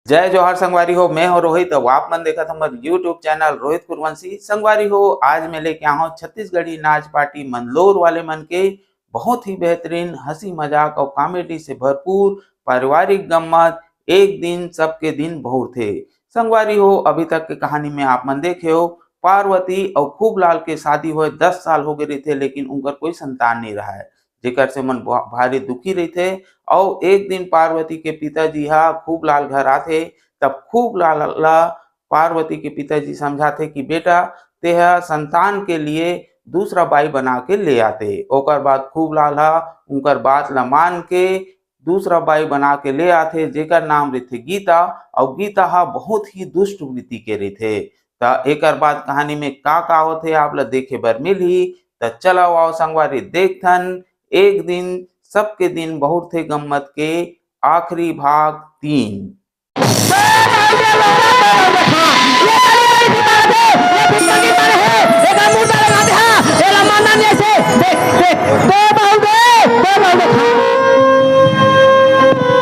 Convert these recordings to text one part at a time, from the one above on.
जय जोहार संगवारी हो। मैं हो रोहित। अब आप मन देखा हमारे यूट्यूब चैनल रोहित कुरवंशी। संगवारी हो, आज मैं लेके आया हूँ छत्तीसगढ़ी नाच पार्टी मंदलोर वाले मन के बहुत ही बेहतरीन हंसी मजाक और कॉमेडी से भरपूर पारिवारिक गम्मत एक दिन सबके दिन बहुत थे। संगवारी हो, अभी तक की कहानी में आप मन देखे हो पार्वती और खूबलाल के शादी हुए 10 साल हो गए थे, लेकिन उनका कोई संतान नहीं रहा है, जेकर से मन भारी दुखी रही थे। और एक दिन पार्वती के पिताजी हा खूबलाल घर आथे, तब खूबलाल ला पार्वती के पिताजी समझाते कि बेटा तेहा संतान के लिए दूसरा बाई बना के ले आते। ओकर बाद खूबलाल हा उनकर बात ला मान के दूसरा बाई बना के ले आथे, जेकर नाम रहते गीता। और गीता हा बहुत ही दुष्ट वृत्ति के रहते। त एकर बाद कहानी में का होथे आप ला देखे बर मिलही। त चलो आओ संगवारी देखथन एक दिन सबके दिन बहुत थे गम्मत के आखिरी भाग 3।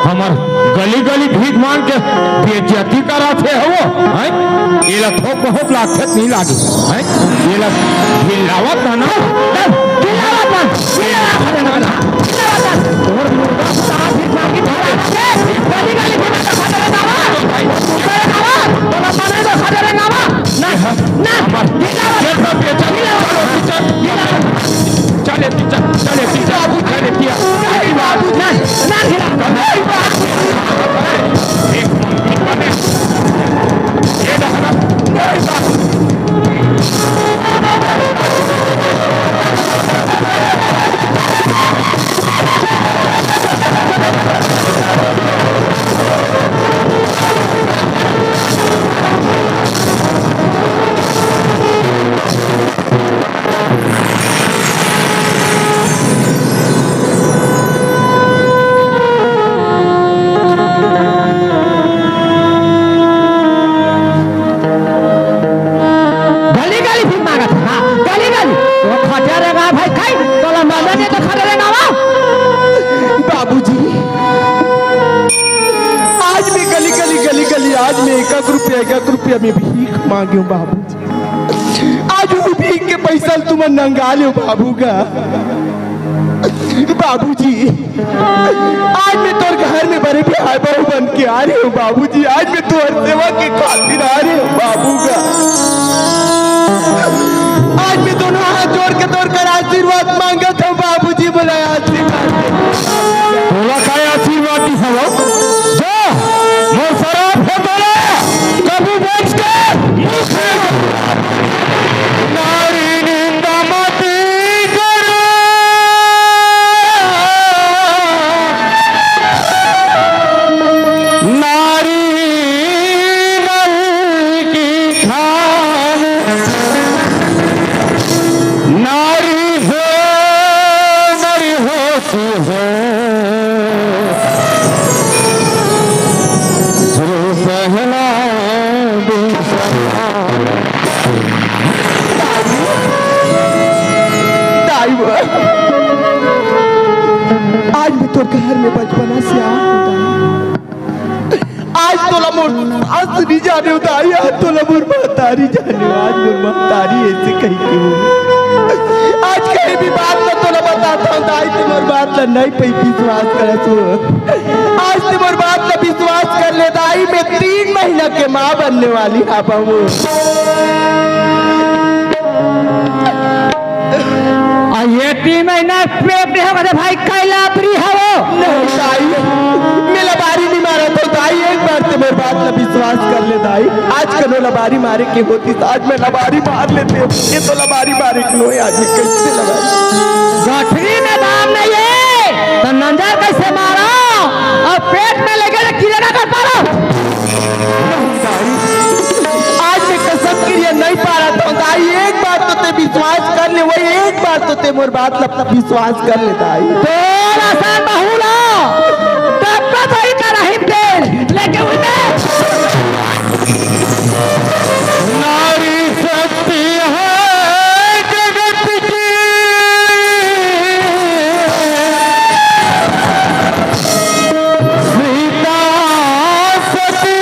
हमर गली गली भीख मांग के बेइज्जती कराते हो हैं। ये ला ठोक बहुत लागत नहीं लागी हैं। ये ला हिलावत ना हिलावत ना और मुर्गा साथ भीख मांगी धरा के गली गली भीख खाता रहता है। बोला माने तो खाता रहना ना ना ये सब चले चले बाबू चले किया बाबू ना ना एक रुपया में भीख मांगे बाबू। आज वो भीख के पैसा तुम नंगा लो बाबू का। बाबूजी आज मैं तोर घर में बड़े बिहार बहू बन के आ रही हूँ बाबूजी। आज मैं तोर सेवा के खातिर आ रही हूँ बाबू का। आज मैं दोनों हाथ जोड़ के तोर कर आशीर्वाद मांगा था बाबूजी। बोला आशीर्वाद आशीर्वाद तो घर में बचपना से आज तोला मोर असली जाने उतारी। आज तोला मोर महतारी जाने। आज मोर महतारी ऐसे कहीं के हो। आज कहीं भी बात ना तोला बताता हूँ दाई ते मोर बात ला नहीं पे विश्वास करत हो। आज ते मोर बात ला विश्वास कर ले दाई। मैं 3 महीना के माँ बनने वाली हाँ बहू। ये 3 महीना पेट हमारे भाई कैला प्री हो नहीं दाई। मैं लबारी नहीं मारा तो दाई। एक बार ते मेरे बात ला विश्वास कर ले दाई। आज कनो लबारी मारे की होती तो आज मैं लबारी मार लेते। ये तो लबारी मारे की नो आज मैं कैसे लबारी गठरी में दाम नहीं है तो नंजा कैसे मारा और पेट में लगे तो कीड़ा कर पारो। आज मैं कसम के लिए नहीं पा रहा था दाई। एक बार तो ते विश्वास कर ले। वही एक बार तो ते मोर बात ला विश्वास कर ले दाई। तो आसान बहुला तब का सही कर रही तेल लेके उन्हें नारी शक्ति है जगत की। सीता सती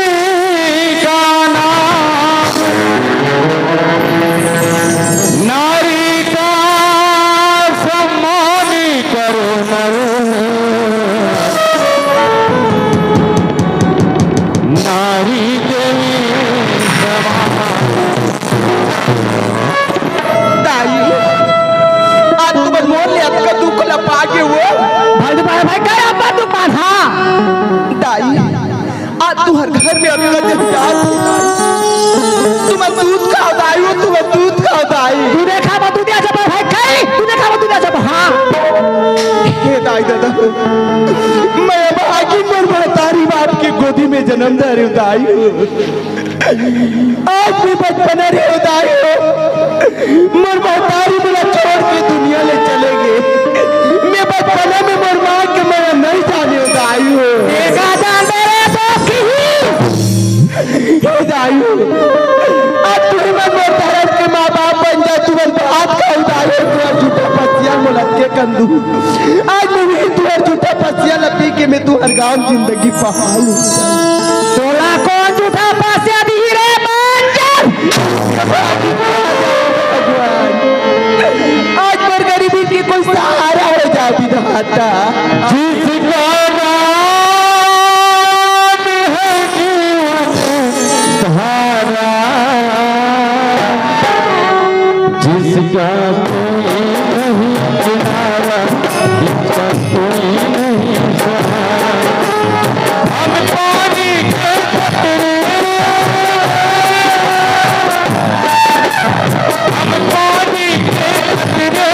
अक्का जहियात है दाई तुम दूध खाओ दाई हो तुम दूध खाओ दाई तू देखा बा तू दिया जब भाई खाई तू देखा बा तू दिया जब हां हे दाई दादा मैं भागी मोर तारी बाप के गोदी में जन्म दे रही हूँ दाई हो आज भी बचपन रे हो दाई हो मोर तारी मेरा छोड़ के दुनिया ले चले गए मैं बचपन में मोर माँ के मैं नहीं जाने हो दाई हो देखा जान मेरे बाप की हे दाई हो आज तू मैं मोर तरफ के माँ बाप बन जा तू बात का दाई हो तू झूठा पसिया मुलत के कंदू आज मैं तू झूठा पसिया लपी के मैं तू हर गांव जिंदगी पहाड़ तोला कौन झूठा पासे दी रे बंजर आज पर गरीबी की कोई सहारा हो जा विधाता जिसका धारा जिसका कोई नहीं किनारा जिसका कोई नहीं सहारा हम पानी के कतरे हम पानी के कतरे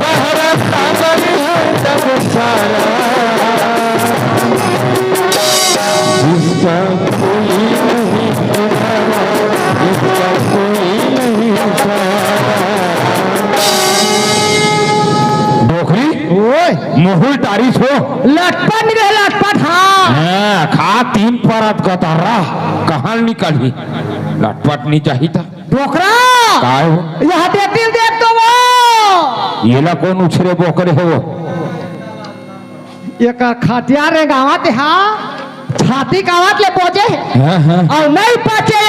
बहरा सागर है जब सारा जिसका कोई नहीं किनारा जिसका कोई नहीं सहारा डोकरी ओए मुहुल तारी छो लटपट नहीं रहे लटपट हां खा 3 परत गतारा कहाँ निकली लटपट नहीं चाहिए था डोकरा काय हो यहाँ देख तो वो ये ला कौन उछरे बोकरे है वो एक खटिया रे गावत हां छाती गावत ले पहुंचे हाँ। और नहीं पहुंचे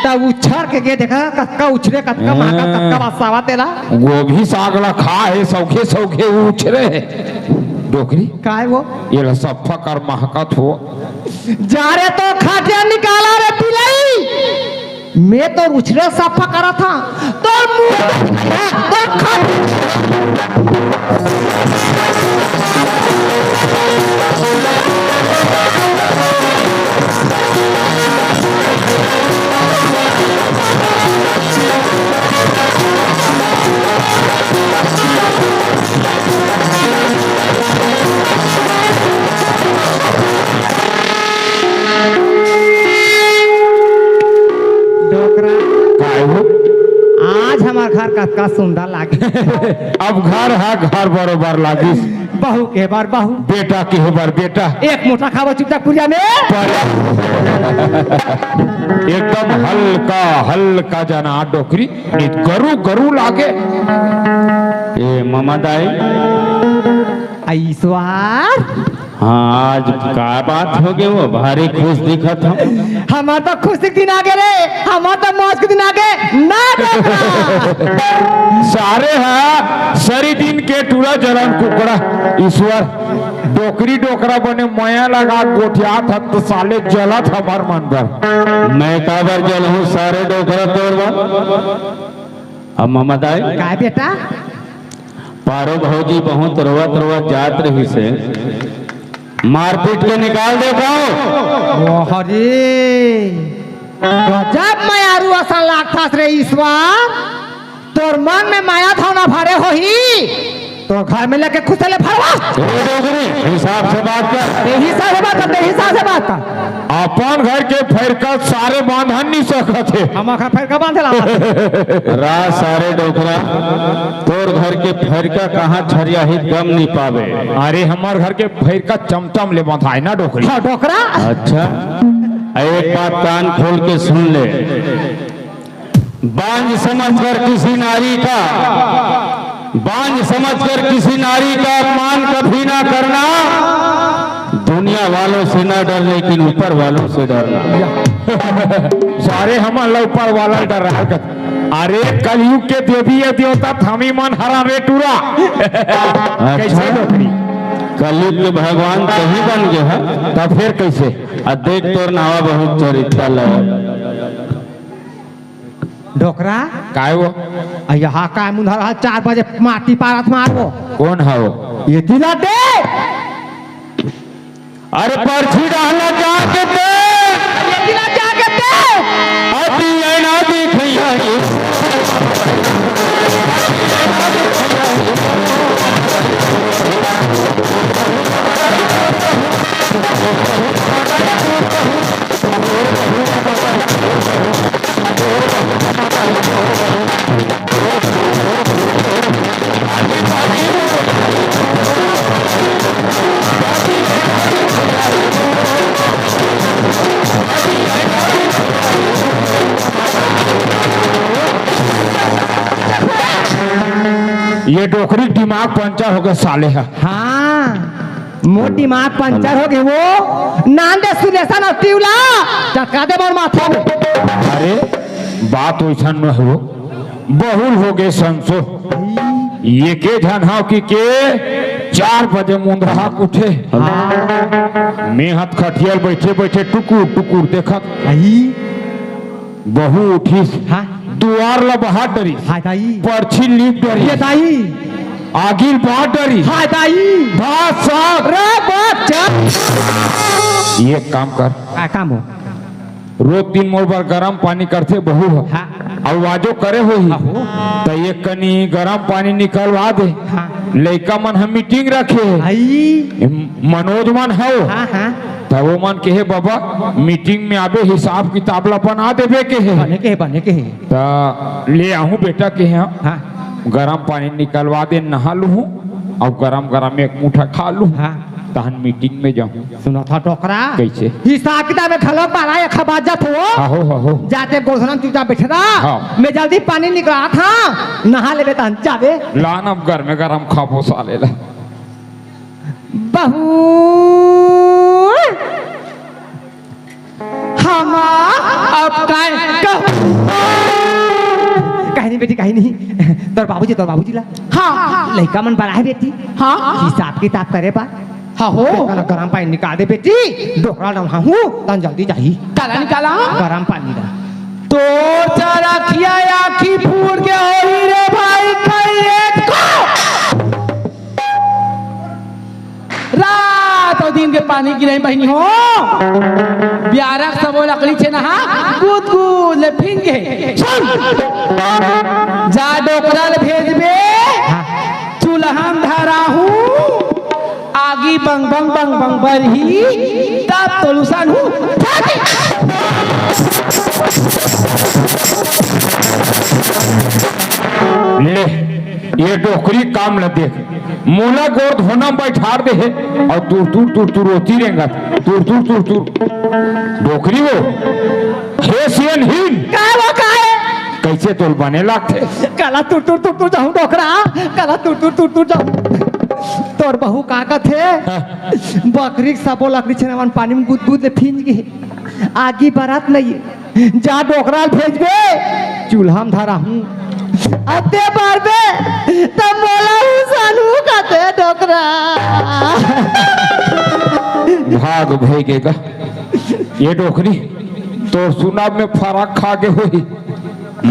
तब उछर के देखा कक्का उछरे कक्का माका कक्का बसावा तेरा गोभी सागला खा है सौखे सौखे उछरे है डोकरी काय वो ये ला सफा कर महकत हो जा रे तो खटिया निकाला रे पिलाई मैं तो उछरे सफा करा था तो मुंह तो डोकरा काय हो आज हमार घर का सुंदर लागे अब घर है घर बरोबर लागी बहू के बार बहू बेटा के बार बेटा एक मोटा खावा चुपचाप पुरिया में एकदम हल्का हल्का जना डोकरी गरु गरु लागे ए मामा दाई ईश्वर हाँ आज का बात हो गए वो भारी खुश दिखत हम हमार तो खुशी के दिन आगे रे हमार तो मौज के दिन आगे ना सारे है सरी दिन के टूरा जलन कुकड़ा ईश्वर डोकरी डोकरा बने मया लगा गोठिया था तो साले जलत हमार मन पर मैं काबर जल हूँ सारे डोकरा तोड़वा अब मामा दाई काय बेटा पारो भौजी बहुत रोवत रोवत जात रही से मारपीट के निकाल दे पाओ ओ हरे गजब मायारू असन लागता रे ईश्वर तोर मन में माया था ना भरे हो ही तो घर में लेके खुसले भरवा हिसाब से बात कर हिसाब से बात कर हिसाब से बात कर अपन घर के फैरका सारे बांधन नहीं सकत है हम घर फैरका बांधेला रात सारे डोकरा तोर घर के फैरका कहाँ छरिया हित गम नहीं पावे अरे हमार घर के फैरका चमचम ले बांधाए ना डोकरी हाँ डोकरा अच्छा एक बात कान खोल के सुन ले बांझ समझकर किसी नारी का बांझ समझकर किसी नारी का अपमान कभी ना करना दुनिया वालों से ना डर लेकिन ऊपर वालों से डरना सारे हमारा ऊपर वाला डर रहा अरे कलयुग के देवी है देवता थमी मन हरा रे टूरा कैसे डोकरी कलयुग के भगवान कहीं बन गए है तब फिर कैसे देख तोर नावा बहुत चरित्र लगा डोकरा काय वो यहाँ काय मुंधर 4 बजे माटी पारत मारो कौन है वो ये दिला दे अरे पर्ची डालना जाके दे ये दिला ये डोकरी दिमाग पंचर हो गए साले है। हाँ मोर दिमाग पंचर हो गए वो नान दे सुलेशन और टिवला चटका दे मोर माथा में। अरे बात वैसा न हो बहुल हो गए संसो ये के झनहाव की के 4 बजे मुंदरा उठे मैं हाथ खटियल बैठे बैठे टुकुर टुकुर देखत बहू उठी हाँ दुआर ला बाहर डरी हाय दाई पर्ची लीप डरी ये दाई आगिल बाहर डरी हाय दाई भात साग रे बच्चा ये काम कर क्या काम हो रोज दिन मोर बार गरम पानी करते बहू हो हाँ आवाजो करे हो ही आहो। तो ये कनी गरम पानी निकलवा दे हाँ लड़का मन हम मीटिंग रखे आई मनोज मन है हाँ हाँ तो वो मन के है बाबा मीटिंग में आबे हिसाब किताब ला बना देवे के है बने के है तो ले आहू बेटा के यहाँ हाँ गरम पानी निकलवा दे नहा लू और गरम गरम एक मुठा खा लू हाँ तहन मीटिंग में जाऊँ सुनो था टोकरा कैसे हिसाब किताब में खलो बनाए खबाजत हो हो जाते गोधनम चुपचाप बैठे रहा हाँ। मैं जल्दी पानी निकला था नहा ले बेटा जावे लान अब घर में गरम खाबो साले ला बहू हम अब कहीं नहीं बेटी कहीं नहीं तोर बाबूजी ला हाँ लड़का मन बड़ा है बेटी हाँ हिसाब किताब करे बा हाँ हो गरम पानी निकाल दे बेटी डोकरा डाल हाँ हूँ तन जल्दी जाही काला निकाला गरम पानी दा तो चरखिया आखी फूट के होई रे भाई कई रात और दिन के पानी गिराई बहनी हो ब्यारक सबो लकड़ी छे नहा कूद कूद ले फिंगे जा डोकरा ले भेजबे चूल्हा धरा हूँ आगी बंग बंग बंग बंग बरही तब तोलुसन हूँ ले ये डोकरी काम ल देख मोला गोर धोना बैठा दे है और तू रोती रहेगा तू डोकरी वो हे सियन हिन कैसे तोल बने लागते काला तुर जाऊं डोकरा काला तुर जाऊं तोर बहू का थे बकरी सबो लकड़ी छे पानी में गुद ले फिंज गई आगी बारात नहीं जा डोकरा भेजबे चूल्हा में धरा हूँ अते बार दे तब बोला हूँ सानू कहते डोकरा भाग भैगेगा ये डोकरी तो सुना में फराक खा के हुई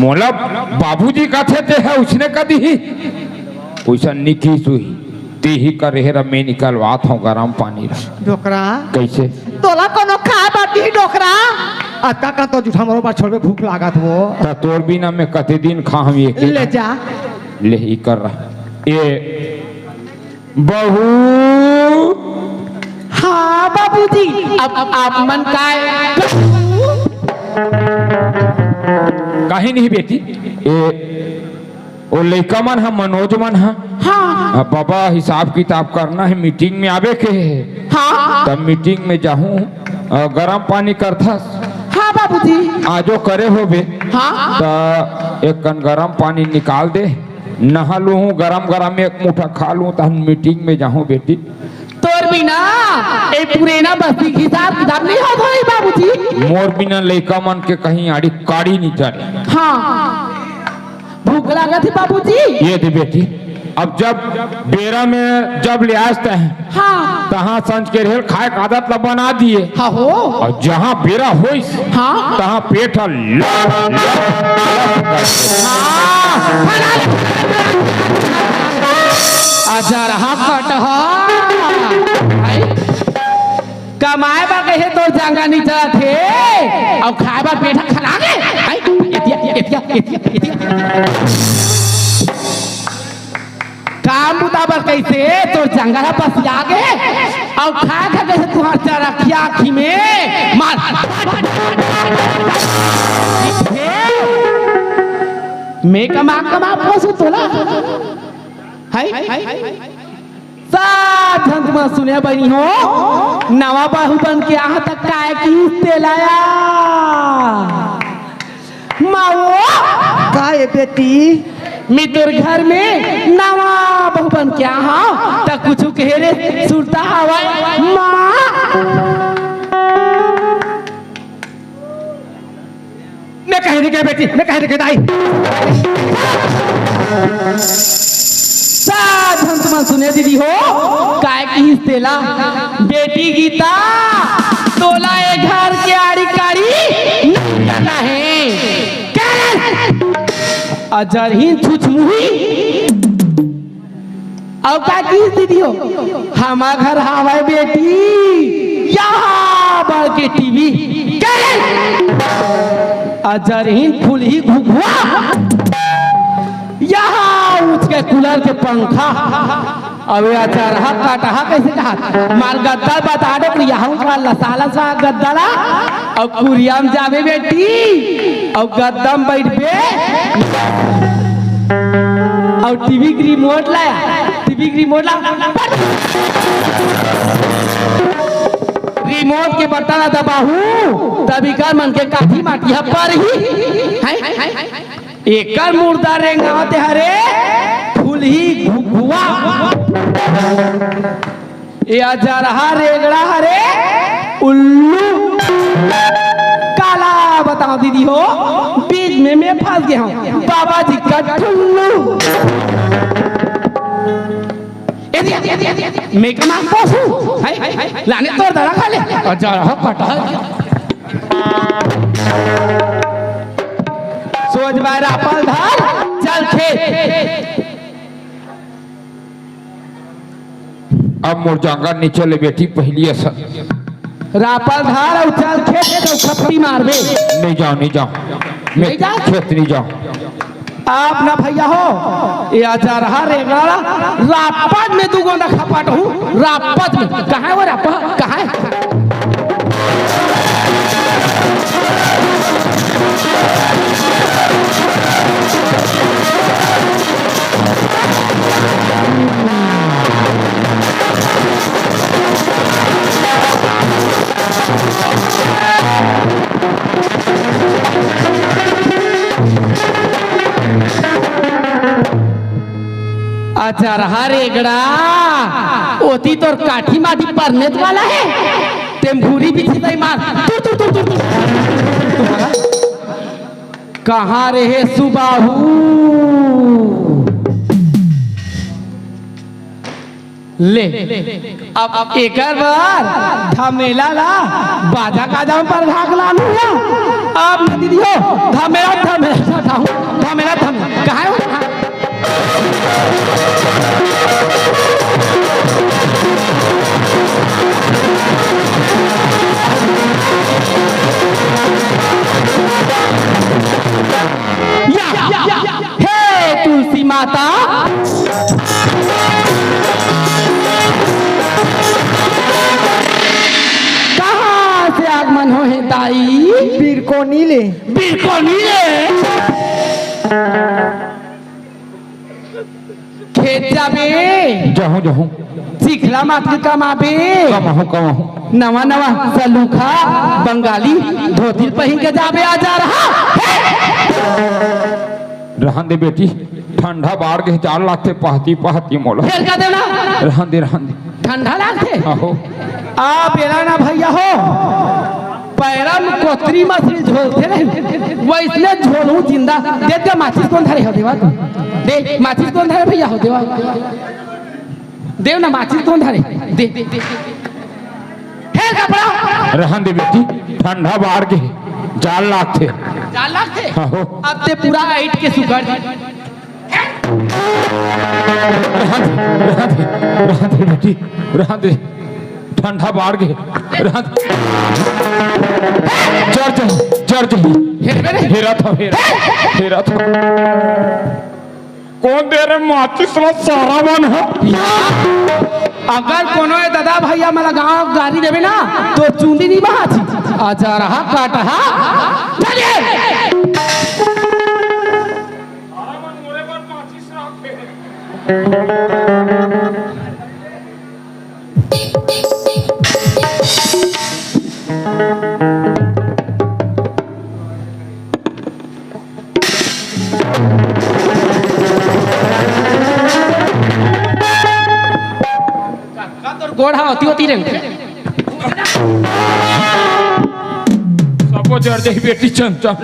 मोला बाबूजी का थे है उसने कदी ही वैसा निकी सुई ते ही करे है मैं निकलवात हूँ गरम पानी डोकरा कैसे तोला कोनो खा बाटी डोकरा अक्का का तो जूठा मरो पर छोड़ भूख लागत वो ता तोर बिना मैं कते दिन खा हम ये ले जा ले ही कर रहा ये बहू हाँ बाबूजी अब आप मन काय कहीं नहीं बेटी ये ओ लड़का मन है मनोज मन है हाँ बाबा हिसाब किताब करना है मीटिंग में आवे के है हाँ तब मीटिंग में जाऊं गरम पानी करथस हाँ बाबूजी आजो करे हो बे हाँ तो एक कन गरम पानी निकाल दे नहा लू गरम गरम एक मुठा खा लूं तो मीटिंग में जाऊं बेटी तोर बिना ए पुरेना बस्ती की हिसाब किताब नहीं हो भाई बाबूजी मोर बिना लड़का मन के कहीं आड़ी काड़ी नहीं चढ़े हाँ भूख लगा थी बाबूजी ये दे बेटी अब जब बेरा में जब ले आते हैं हाँ तहाँ संज के रेल खाए का आदत ला बना दिए हाँ हो और जहाँ बेरा होई हाँ तहाँ पेट आजा रहा कमाए बा कहे तो जांगा नहीं चला थे और खाए बा पेटा खा गए काम मुताबिक कैसे तो जंगला पास आगे और खाए खा कैसे तुम्हार रखिया आखी में मार मैं कमा पोसू तोला साथ में सुने बनी हो नवा बहू बन के यहाँ तक काय की लाया माओ का ये बेटी मैं तोर घर में नवा बहू बन के आहा त कुछ कहे रे सुरता हवा माँ मैं कह रही बेटी, मैं कह रही दाई। साधन तुम सुने दीदी हो काय की तेला बेटी गीता तोला ए घर के आड़ी काड़ी नहीं करना है अजर ही छुछमुही अब का की दीदी हो हमा घर हवाई बेटी यहाँ बढ़ के टीवी अजर ही फूल ही घुघुआ यहाँ उठ के कूलर के पंखा अबे अचारहा काटहा कैसे कहा मार गद्दा बता दो कि यहाँ का लसाला सा गद्दाला अब कुरियाम जावे बेटी अब गद्दम बैठ पे और टीवी की रिमोट लाया टीवी की रिमोट ला रिमोट के बटन दबाहू तभी कर मन के काठी माटी पर ही एकर मुर्दा रेंगावते हरे फूल ही घुघुआ ये अजरहा रेगड़ा हरे उल्लू काला बताओ दीदी हो बीच में मैं फंस गया हूँ बाबा जी का टुल्लू मैं कमा पहुंचू लाने तोड़ दरा खा ले अजरहा कटा सोच बारा पल धार चल खेत अब मुरझांगा नीचे ले बेटी पहली असर रापल धार और चल खेत तो छपड़ी मारबे नहीं जाओ नहीं जाओ मैं नहीं जाओ? खेत नहीं जाओ आप ना भैया हो ये अजरहा रेगड़ा रापत में तू गोंदा खपाट हूँ रापत में कहाँ है वो रापत कहाँ है अजरहा रेगड़ा ओती तोर काठी माटी परनेत वाला है तेम भूरी बिछी दई मार तू कहाँ रहे सुबाहू ले अब एक बार धमेला ला बाजा काजा पर भाग लानू या अब न दीदी हो धमेला धमेला धमेला धमेला कहाँ है वो? हे तुलसी माता कहाँ से आगमन हो है ताई बिरको नीले खेत जाबे जाऊं जाऊं सिखला माटी कमाबे कमाहूं नवा नवा सलूखा बंगाली धोती पहन के जाबे आ जा रहा रहन दे बेटी ठंडा बाढ़ के 4 लाख थे पहती मोला फिर का देना रहन दे ठंडा लागते आहो आप बेला ना भैया हो पैरा में कोतरी मछली झोलते रहे वैसने झोलू जिंदा दे दे माचिस कौन धरे हो देवा दे माचिस कौन धरे भैया हो देवा देव ना माचिस कौन धरे दे है कपड़ा रहन दे बेटी ठंडा बाढ़ के 4 लाख थे 4 लाख थे आहो अब ते पूरा आइट के सुगर रहन दे बेटी रहन दे ठंडा बाढ़ के रहन चर्च हेरा था कौन दे रे माचिस ला सारा बन है अगर कोनो दादा भैया मला गांव गाड़ी देवे ना तो चूंदी नहीं बहाची आजा रहा काटहा चलिए गोड़ा होती होती रे सबो जर दे बेटी चंचल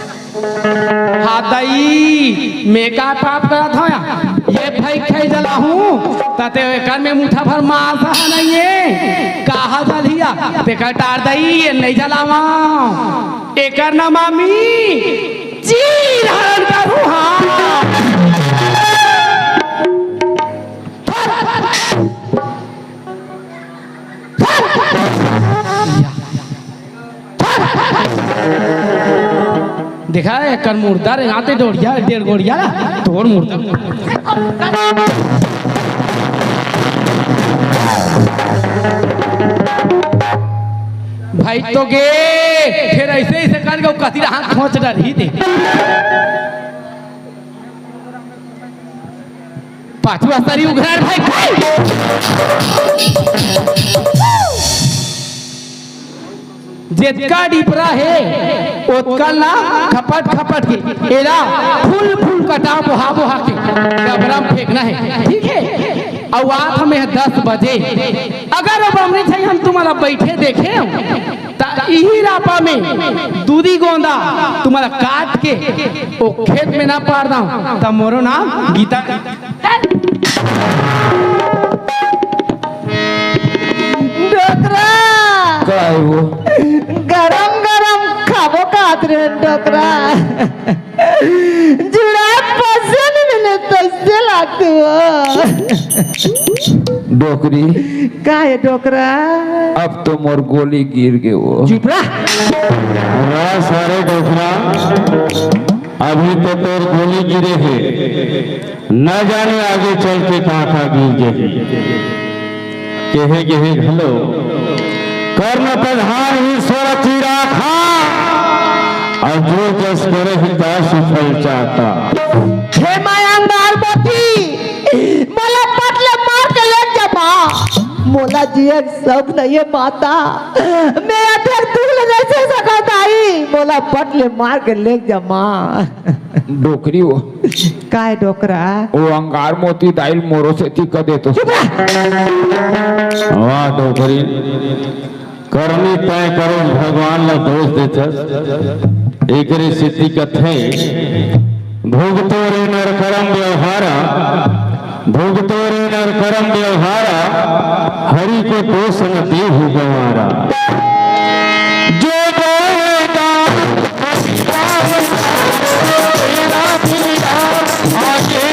हाँ दाई मैं का पाप करा था ये भाई खाई जला हूँ ताते कर में मुठा भर मार सहा नहीं है कहा जलिया ते कटार दाई ये नहीं जलावा एकर ना मामी जी धारण करूँ हाँ देखा है कर मुर्दा रे आते डोड़िया 1.5 गोड़िया तोड़ मुर्दा भाई तो गे फिर ऐसे ऐसे कर के कती हाथ खोच डरी दे पांचवा सारी उघरार भाई जितका डिपरा है उतका ना खपट खपट के एरा फुल फुल कटा बोहा बोहा के डबरा में फेंकना है ठीक है और आज हमें 10 बजे अगर अब हमने चाहिए हम तुम्हारा बैठे देखे यही रापा में दूधी गोंदा तुम्हारा काट के वो खेत में ना पार दाऊ तब मोरो नाम गीता काय वो गरम गरम खाबो खात रे डोकरा जुड़ा पसंद मिले तैसे लागते हो डोकरी का है डोकरा अब तो मोर गोली गिर गए वो चुपरा सारे डोकरा अभी तो तोर गोली गिरे है न जाने आगे चल के कहाँ गिर गए कहे हेलो कर्ण प्रधान ईश्वर चीरा खा और जो जस करे हिता सुफल चाहता हे मायांगार मोती मोला पटले मार के ले जमा मोला जी एक सब नहीं है माता मैं अधर दूर नहीं से सकता आई मोला पटले मार के ले जमा डोकरी वो काय डोकरा वो अंगार मोती दाइल मोरो से ती कर देतो वाह डोकरी करनी तय करो भगवान ला दोष देत एकरे सिद्धि कथे भोगतो रे नर करम व्यवहारा भोगतो रे नर करम व्यवहारा हरि को दोष न देहु गवारा जो बोएगा आगे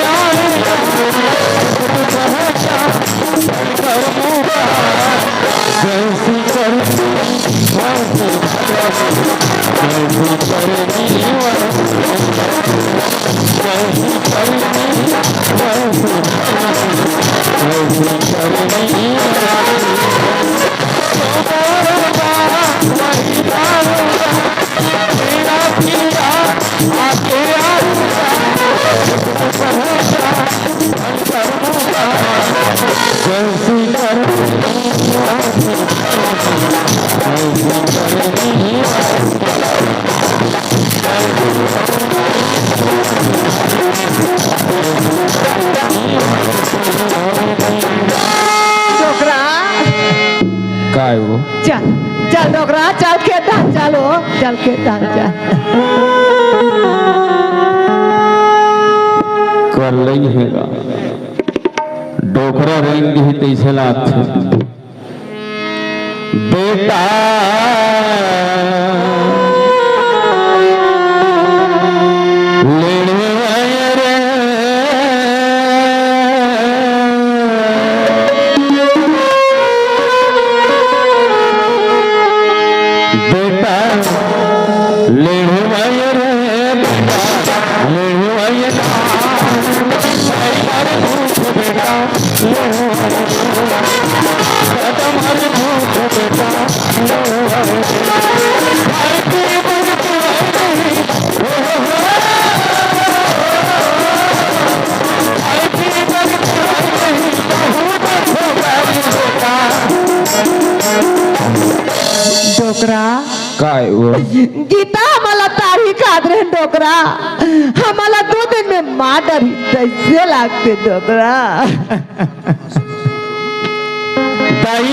डोकरा काय वो चल चल डोकरा चल के डाल चलो चल के डाल चल कर लई हेगा डोकरा रेंग ही तैसे लात बेटा लेने आए रे बेटा लेने आए रे बेटा लेने आए डोकरा काय वो गीता मला तारी खात रहे डोकरा हमारा 2 दिन में मार डरी कैसे लागते डोकरा दाई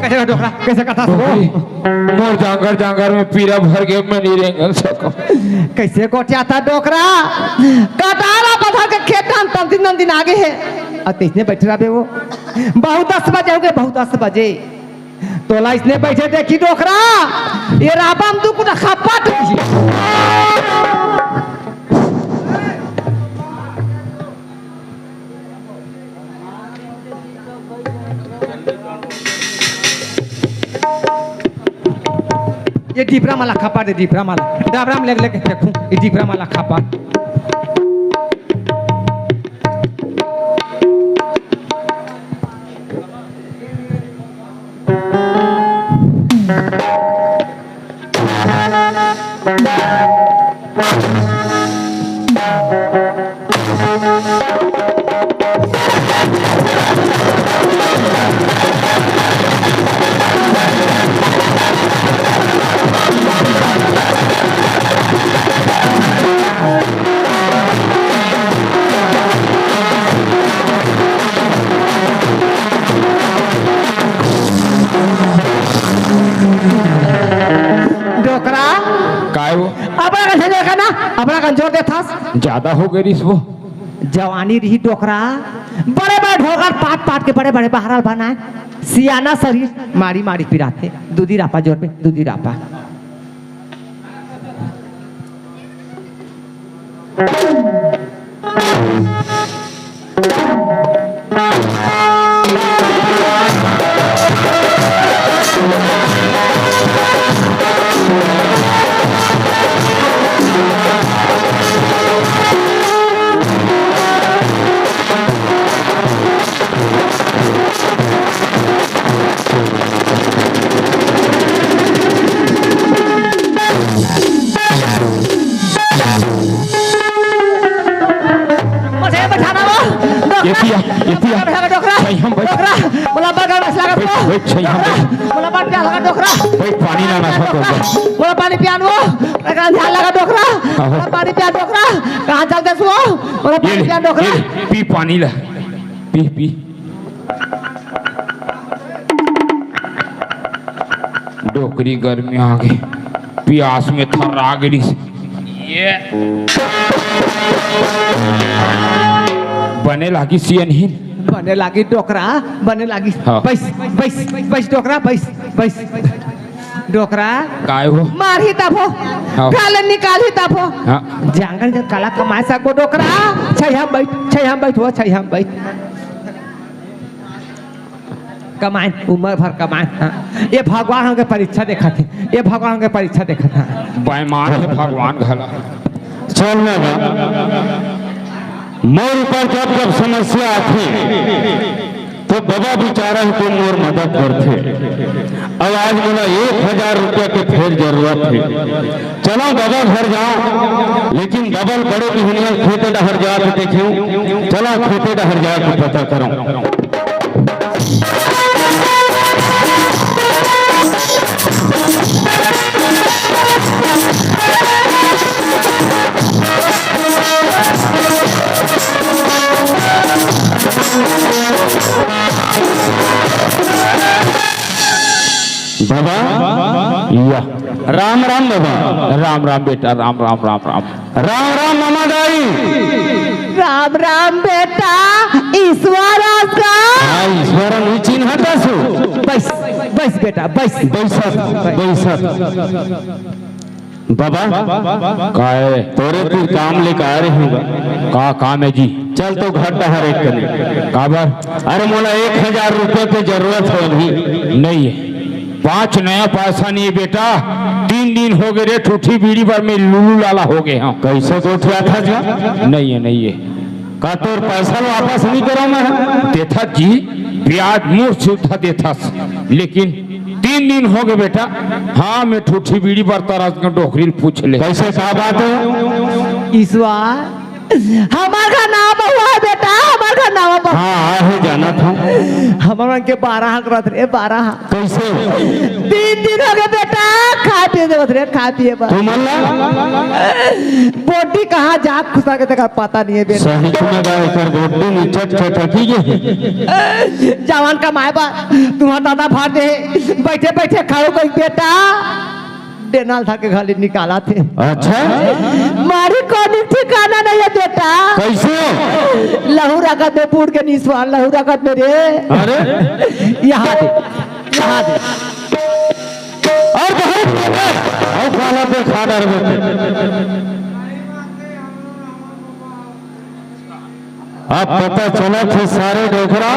कैसे डोकरा कैसे कथा मोर जांगर में पीरा भर के मैं नहीं रेंगल सको कैसे कोटिया था डोकरा कटारा पथा के खेत में 3 दिन आगे है और इसने बैठे रहे वो बहुत 10 बजे हो गए बहुत 10 बजे तोला इसने बैठे देखी डोकरा ये राबम तू कुछ खपट ये दीपरा माला खपा दे दीपरा माला डाबराम लेके देखूं ये दीपरा माला खपा अपना कंजोर दे था ज्यादा हो गई वो जवानी रही डोकरा बड़े बड़े ढोकर पाट के बड़े बड़े बहरल बनाए सियाना शरीर मारी मारी पिराते दूधी रापा जोर पे दूधी रापा ये पिया सही हम बैठ बोला बगल में लगा तो बैठ सही हम बोला बात क्या लगा डोकरा बैठ पानी ना ना सको बोला पानी पियानो कहां ध्यान लगा डोकरा बोला पानी पिया डोकरा कहां चलते सो बोला पानी पिया डोकरा पी पानी ला पी डोकरी गर्मी आ गई प्यास में थर्रा गई ये बने लागी सियन ही बने लागी डोकरा बने लागी पैस डोकरा पैस डोकरा काय हो मार ही तब हो काले निकाल ही तब हो जांगल जब काला कमाए सको डोकरा छै हम बैठ कमाए उम्र भर कमाए ये भगवान हमके परीक्षा देखा थे बेईमान है भगवान घला चल ना मोर ऊपर जब समस्या आती तो बाबा बेचारा को मोर मदद करते। अब आज बोला 1000 रुपया के फिर जरूरत है, चलो बाबा घर जाओ, लेकिन डबल बड़े बिहनिया खेते डहर जा के देखियो, चलो खेते डहर जा के पता करो। बाबा या राम राम बाबा, राम राम बेटा, राम राम राम राम राम राम मामा दाई, राम राम बेटा, ईश्वर का ईश्वर नहीं चिन्हता सो, बस बस बेटा बस बैसत बाबा काय तोरे तू काम लेकर आ रही होगा, का काम है जी? चल तो घर हर एक करने काबर? अरे मोला 1000 रुपये की जरूरत है अभी। नहीं है, 5 नया पैसा नहीं है बेटा, 3 दिन हो गए रे ठूठी बीड़ी पर में लुलू लाला हो गए हम। कैसे तो उठा था जा? नहीं है नहीं है, का तोर पैसा वापस नहीं करो मैं देथा जी, ब्याज मुझ सुविधा देथा, लेकिन 3 दिन हो गए बेटा। हाँ मैं ठूठी बीड़ी पर तरस के डोकरी पूछ ले कैसे क्या बात है। ईश्वर हमार का नाम हुआ है बेटा, हमार का नाम हुआ। हाँ है जाना था। हमारा के 12 करत रे 12 कैसे 3 दिन हो गए बेटा, खा पिए देवत रे, खा पिए बस। तुम बोटी कहाँ जा खुशा के तक पता नहीं है बेटा। सही में गए कर बोटी नीचे छटकी है जवान का माए बा तुम्हारा दादा फाड़ दे बैठे बैठे खाओ कोई बेटा डेनाल था के खाली निकाला थे। अच्छा मारी कौन ठिकाना नहीं है बेटा। कैसे लहू रगत में पूट के निस्वान लहू रगत में रे। अरे यहाँ दे यहाँ दे और बहुत और काला पे खा डर में अब पता चला थे सारे डोकरा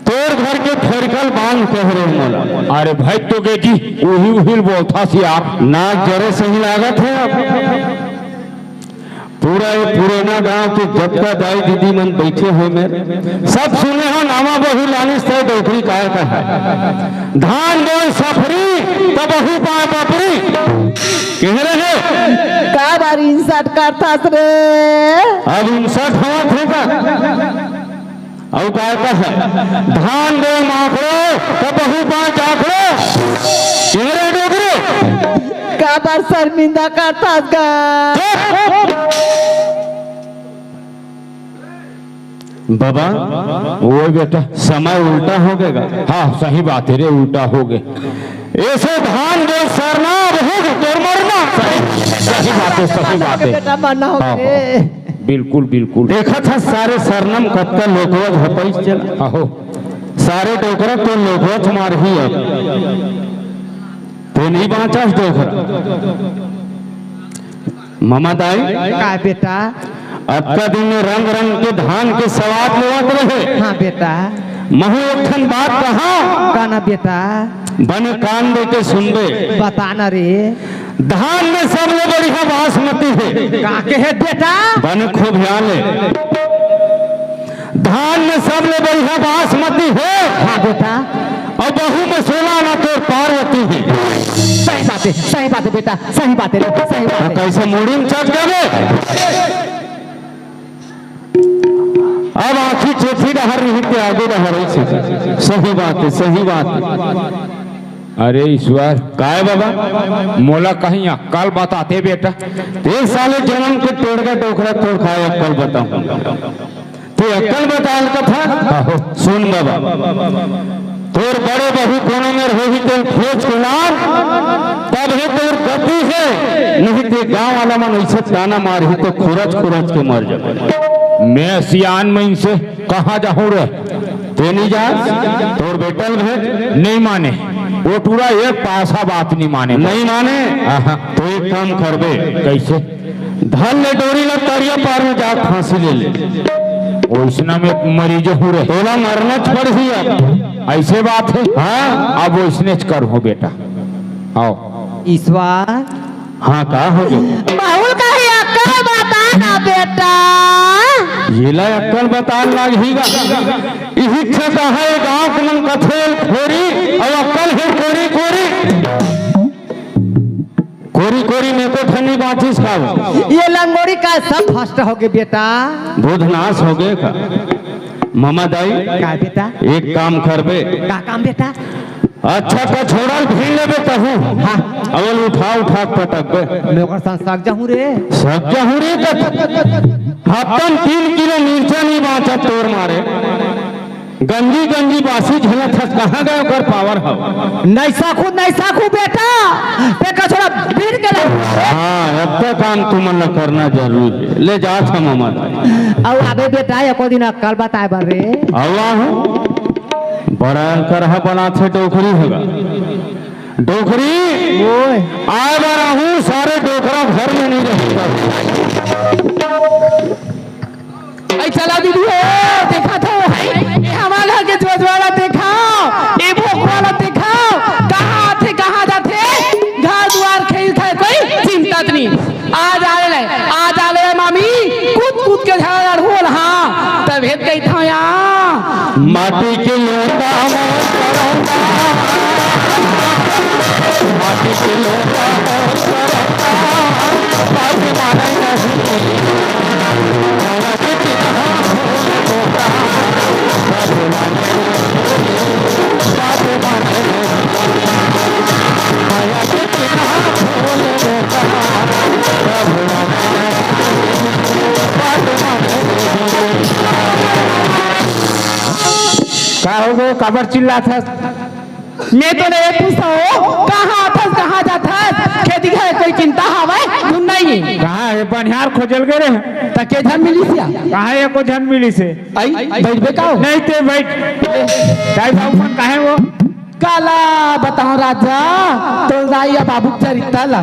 तोर घर के फेरकल बांध कह रहे मोला। अरे भाई तो के जी वही वही बोलता सी आप नाक जरे सही लागत है। अब पूरा ये पुराना गांव के जब का दाई दीदी मन बैठे हुए मेरे सब सुने हो नामा बहु लानिस थे डोकरी काय का है धान बोल सफरी तो बहु पाए पापरी कह रहे का बारी इंसर्ट करता रे। अब 59 हवा थे का और काय का है धान बोल माखड़ो तो बहु पाए चाखड़ो कह रहे डोकरी का बार शर्मिंदा करता का। बाबा वो बेटा समय उल्टा हो गएगा। हाँ सही बात है रे उल्टा हो गए ऐसे धान दे सरना हो तो मरना। सही बात है सही बात है बेटा मरना हो गए। बिल्कुल बिल्कुल देखा था सारे सरनम कत्ता लोकवत हपैस चल आहो सारे डोकरा तो लोकवत मार ही अब तो नहीं बाँचा डोकरा। मामा दाई का बेटा अब का दिन में रंग रंग के धान के स्वाद लेवत रहे। हाँ बेटा महू एक बात कहा काना बेटा बन कान दे के सुनबे बताना रे। धान में सबसे बढ़िया बासमती है का के है बेटा बन खूब ध्यान ले धान में सबसे बढ़िया बासमती है। हाँ बेटा और बहू में सोना ना तो पार्वती है। सही बात है बेटा सही बात है सही बात है। कैसे मुड़ी में चढ़ गए अब आखी चौथी डहर नहीं के आगे डहर है। सही बात है सही बात है। अरे ईश्वर काय बाबा मोला कहीं अक्कल बताते बेटा 1 साल जन्म के तोड़ का टोकरा तोड़ खाए अक्कल बताऊं तो अक्कल बता का था। सुन बाबा तोर बड़े बहू कोने में रही तो खोज के नाम तब है तोर गति है नहीं तो गांव वाला मन ऐसे ताना मार ही तो खुरच खुरच के मर जाए। मैं सियान में इनसे कहाँ जाऊं रे ते नहीं जा तोर बेटल भेज नहीं माने वो पूरा एक पासा बात नहीं माने नहीं माने तो एक काम कर बे कैसे धन ले डोरी ल तरिया पार में जा फांसी ले ले वैसना में मरीज हो रहे तोला मरना पड़ ही अब ऐसे बात है। हाँ अब वैसने कर हो बेटा आओ ईश्वर हाँ का हो गया बाहुल का ही अक्कल बताना बेटा। ये ला अक्कल बता लगेगा यही का है गांव के मन कथेल खोरी और अक्कल है कोरी कोरी कोरी कोरी में को ठनी बाँचिस खाओ ये लंगोरी का सब फर्स्ट हो गए बेटा। बुधनाश हो गए का मामा दाई का बेटा एक काम करबे का काम बेटा अच्छा का छोड़ल भीड़ लेबे कहूँ हाँ अवल उठा उठा पटक बे मैं ओकर संग सक जाऊं रे सब जाऊँ रे हफ्तन 3 किलो मिर्चा नहीं बाँचा तोड़ मारे गंजी गंजी बासी झलक कहाँ गए कर पावर हो नहीं साखू बेटा देखा छोड़ा भीड़ के ले। हाँ अब तक काम तुमन करना जरूरी है ले जा था मामा और अबे बेटा एको दिन अक्कल बताए बर रे अल्लाह हो बड़ा करहा बना थे डोकरी होगा डोकरी ओए आए बना हूँ सारे डोकरा घर में नहीं रहेगा। चला दीदी देखा था हमारा के जोजवाला देखा ये भूख वाला देखा कहाँ जाते घर द्वार खेल खाए कोई चिंता नहीं आज आ ले मामी कूद के झाड़ होल हाँ तब हेत गई था यहाँ माटी के लोटा का हो गो काबर चिल्ला था मैं तो नहीं पूछता हूँ कहाँ थस कहाँ जाता खेती है कोई चिंता हवे तुम नहीं है कहाँ है बनिहार खोजल गए रे तके धन मिली सिया कहाँ है को जन मिली से आई बैठ बेकाओ नहीं ते बैठ ताई बाबू मन काहे वो काला बताओ राजा तो राया बाबू चरित्र ला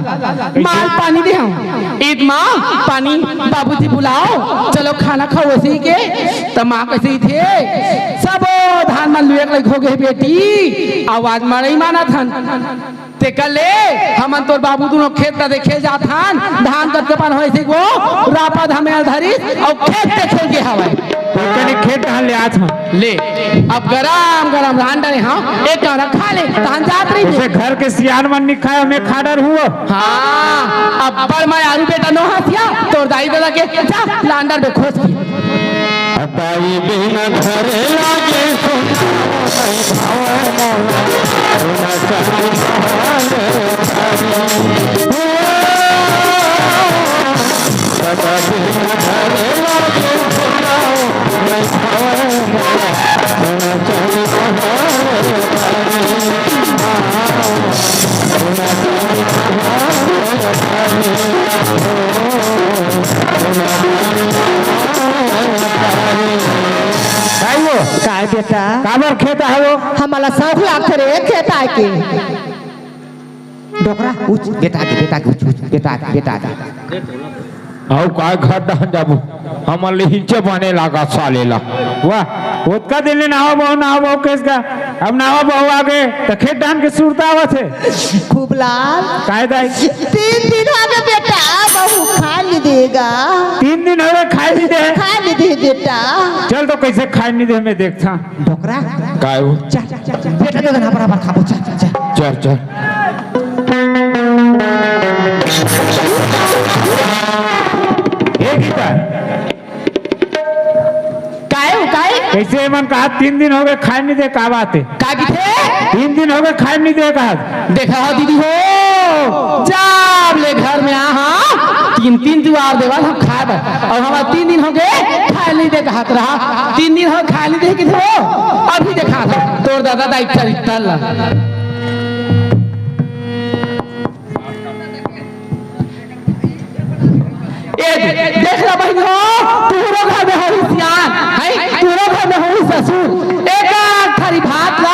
माल पानी दे हम ईद माँ पानी बाबूजी बुलाओ चलो खाना खाओ उसी के तो माँ कैसे थे सब धान मन लुए लग हो गए बेटी आवाज मारे माना थान ते कले हम तोर बाबू दोनों खेत का देखे जाथान धान कट के पान होए से वो रापा धमे धरी और खेत देखे के हवाए तो कनी खेत कहाँ ले आज हम ले अब गरम गरम रान डरे हाँ एक कौरा खा ले तहन जात रही उसे घर के सियान मन नहीं खाया मैं खा डर हुआ हाँ अब बड़ मैं आरू बेटा नो हथिया तोर दाई दादा के जा लांडर में खोज की ताई बिना घर लागे काय बेटा काबर खेत है वो हमारा शौक लाग रे खेत आए के डोकरा उच बेटा के बेटा आओ काय घर दहन जाबू हम हिंचे बने लागा सालेला वाह ओतका दिन ले नावा बहु केस का अब नावा बहु आगे तो खेत धान के सुरता आवत है खूब लाल काय दाई 3 दिन हो गए बेटा बहू खा ली देगा 3 दिन हो गए खाए नहीं दे खा ली दे बेटा चल तो कैसे खाए नहीं दे मैं देखता डोकरा काय वो चल बेटा दे ना बराबर खाबो चल चल गीता काय कैसे मन कहा 3 दिन हो गए खाए नहीं दे का बात है का थे 3 दिन हो गए खाए नहीं दे कहा देखा हो दीदी हो जब ले घर में आहा 3 जुआर देवाल हम खाए और हमारा 3 दिन हो गए खाए नहीं दे कहा रहा 3 दिन हो खाए नहीं दे कि हो अभी देखा था तोर दादा दाई चरित्र ला देख रहा बहन हो तूरो घर में हो सियान है तूरो घर में हो ससुर एक थारी भात ला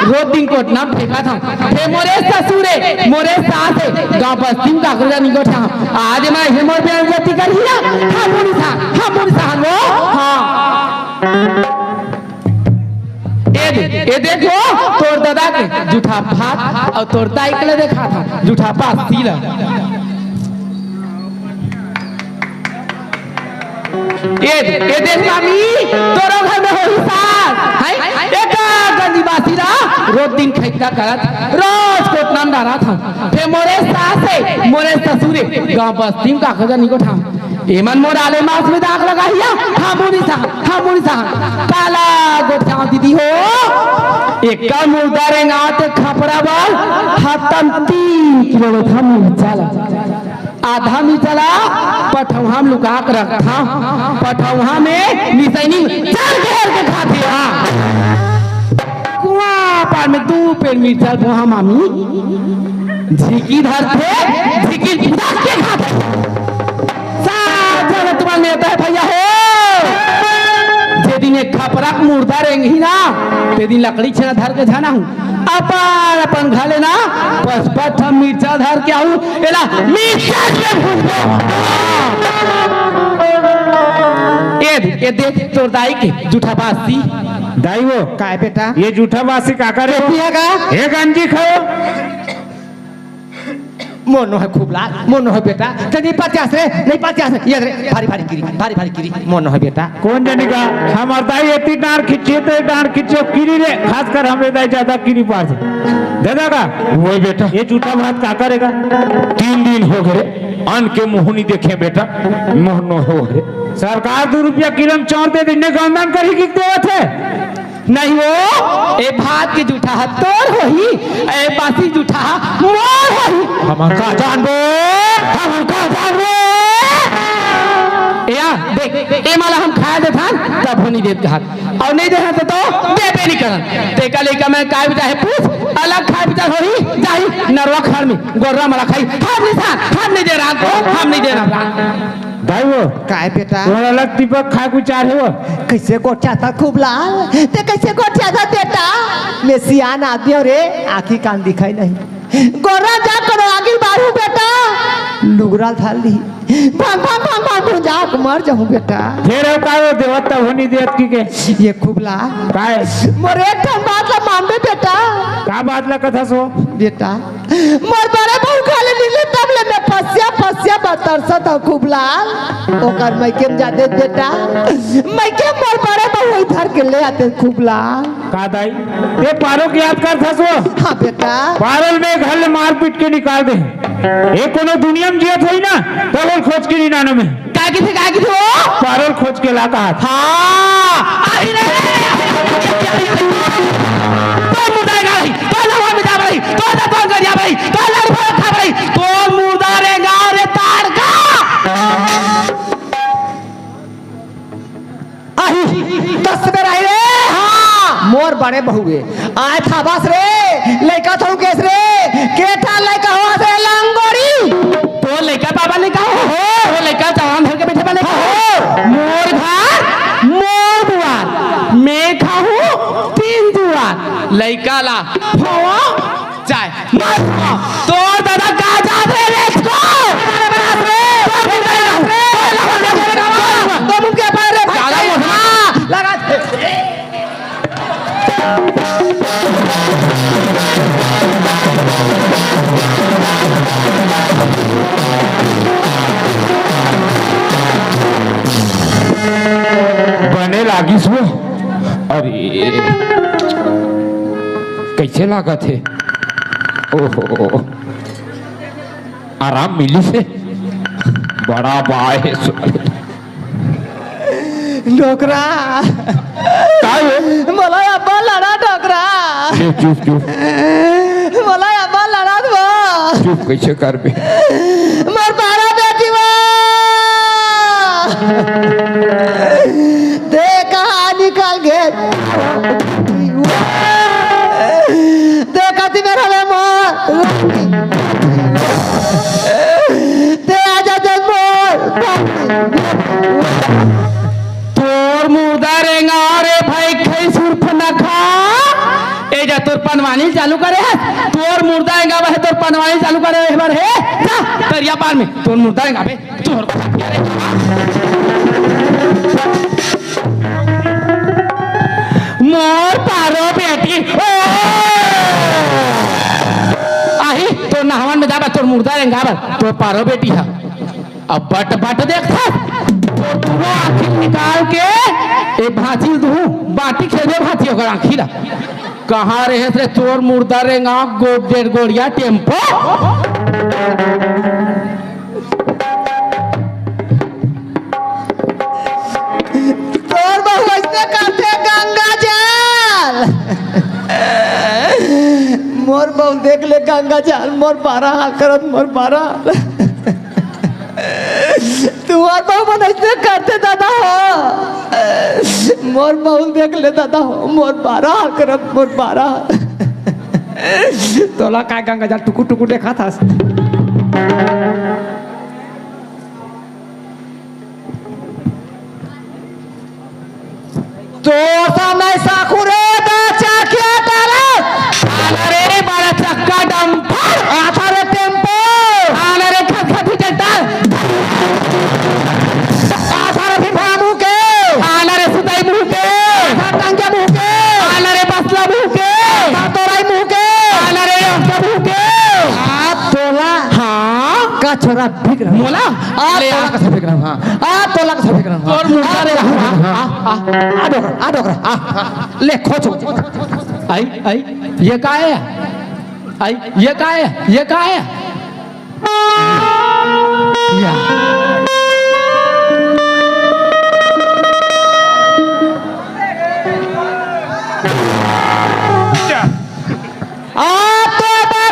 रोज दिन कोट नाम फेंका था हे मोरे ससुरे मोरे सास है गांव बस्ती का गुजर निको था आज मैं हेमोर पे गति कर ही ना हम मुनी सा वो हां ए देखो तोर दादा के जूठा भात और तोर दाई के देखा था जूठा पास सीला ये देख मामी तोरो घर में हो सास है एक गंजी बासीरा रोज दिन खैता करत रोज को नाम डारा था फे मोरे सास है मोरे ससुरे गांव बस्ती का खजा निको था एमन मोर आले मास में दाग लगाइया हामुनी सा काला गोठा दीदी हो एक का मुर्दारे नाते खपरा बाल हतम 3 किलो थम चला आधा मिचला पठौहा में लुका के रखा पठौहा में निसैनी चल घेर के खाते कुआं पर में 2 पेड़ मिर्चा वहां मामी झिकी धरते झिकी फुदा के खाते साथ तुम्हारे नेता है भैया हो जे दिन एक खपरा मुर्दा रेंगी ना ते दिन लकड़ी छेना धर के जाना हूं अपन घाले ना बस पठ मिर्चा धर के आऊं एला मिर्चा के भून ये देख तोर दाई के जूठा बासी दाई वो काय बेटा ये जूठा बासी का करे पिएगा एक गंजी खाओ मोनो है खूब लाल मोनो है बेटा नहीं 50 रे नहीं 50 ये रे भारी भारी गिरी मोनो है बेटा कौन जाने का हमार दाई इतनी डांड खींचे तो डांड खींचो कीरी रे खासकर हमरे दाई ज्यादा कीरी पार से दादा का वो बेटा ये झूठा बात क्या करेगा 3 दिन हो गए अन्न के मुंह नहीं देखे बेटा मोहनो हो गए सरकार 2 रुपया किलो में चाउर दे देने का अनुदान करी की देवत है नहीं वो ए भात के जूठा है तोर होही ए बासी जूठा है मोर होही हम का जानबो या देख ए माला हम खाया दे थान तब होनी देत घाट और नहीं दे तो देबे नहीं करन ते का लेका मैं काय बिता है पूछ अलग खाए बिता होही जाही नरवा खार में गोरा माला खाई हम नहीं दे रहा को हम नहीं दे रहा भाई वो काय बेटा तुम्हारा अलग दीपक खा कुछ चाह रहे हो कैसे गोठा था खूब लाल ते कैसे गोठा था बेटा मैं सियान आदमी और रे आँखी कान दिखाई नहीं गोरा जा करो आगे बारू बेटा लुगरा था ली भाग भाग भाग भाग जाक मर जाऊं बेटा फिर का वो देवता होनी देत की के ये खूब लाल काय मोरे ठन बात ला मानबे बेटा का बात ला कथा सो बेटा मोर बारे बहु खाले नीले तब ले मैं फसिया बतरसा था खूब लाल ओकर मैं केम जाते बेटा मैं के मोर बारे बहु इधर के ले आते खूब लाल का दाई ते पारो की याद कर था सो हाँ बेटा पारल में घर मार पीट के निकाल दे ये कोनो दुनिया में जियत होई ना पारल खोज के निनानो में काय की थे वो पारल खोज के ला का हां आई रे तो मुर्दा गाड़ी तो लवा में जा भाई तो ना कौन कर जा भाई तो लड़ खा भाई तो मुर्दा रे गांव रे तार का आई 10 बेर आई रे हाँ मोर बड़े बहुए आए था बस रे लइका थौ केस रे केठा लइका हो से लंगोरी तो लइका बाबा ने कहा हो लइका जवान भर के बैठे वाले हो मोर घर मोर दुआर मैं खाऊं 3 दुआर लइका ला हो जाए मत तो दादा का जा रे लेट्स गो तो मुझे पर रे लगा बने लागिस वो अरे कैसे लागा थे ओहो आराम मिली से बड़ा बाय डोकरा मला अब्बा लढा डोकरा चुप चुप मला अब्बा लढा दो चुप कैसे कर बे मर पारा बेटी वो दे कहा निकाल गे देखा थी मेरा ले मोर दे आजा दे मोर तोर मुर्दा रेंगा रे भाई खई सुरफ ना खा ए जा तोर पनवानी चालू करे है तोर मुर्दा रेंगा बे तोर पनवानी चालू करे एक बार है जा दरिया पार में तोर मुर्दा रेंगा बे तोर मोर पारो बेटी आही तोर नहवन में जाबा तोर मुर्दा रेंगा बे तोर पारो बेटी है अब बट देखता वो आखिर निकाल के ए भाजी दू बाटी खेले भाजी ओकर आखी ला कहां रहे रे तोर मुर्दा रेंगा डेढ़ गोड़िया टेम्पो तोर बहु ऐसे काटे गंगा जल मोर बहु देख ले गंगा जल मोर बारा हाल करत मोर बारा तुम्हार बहु मन ऐसे करते दादा हो मोर बहु देख ले दादा हो मोर बारा हाल करत मोर बारा तोला काय गंगा जल टुकु टुकु देखा था तो समय साखुरे बाचा क्या तारत अरे बड़ा चक्का डंपर आता रे टेम्पो अरे खखती चलता आता रे फिफा मुँह के अरे सुताई मुंह के टांगे मुँह के अरे बसला मुंह के तोराई मुँह के अरे मुंह के तोला हाँ तोला भीख रहा मोला ले तोला का सब भीख रहा तोला का सब भीख रहा तोर मुर्दा रे आ डोकरा ले खोच आई ये का है आई ये का है या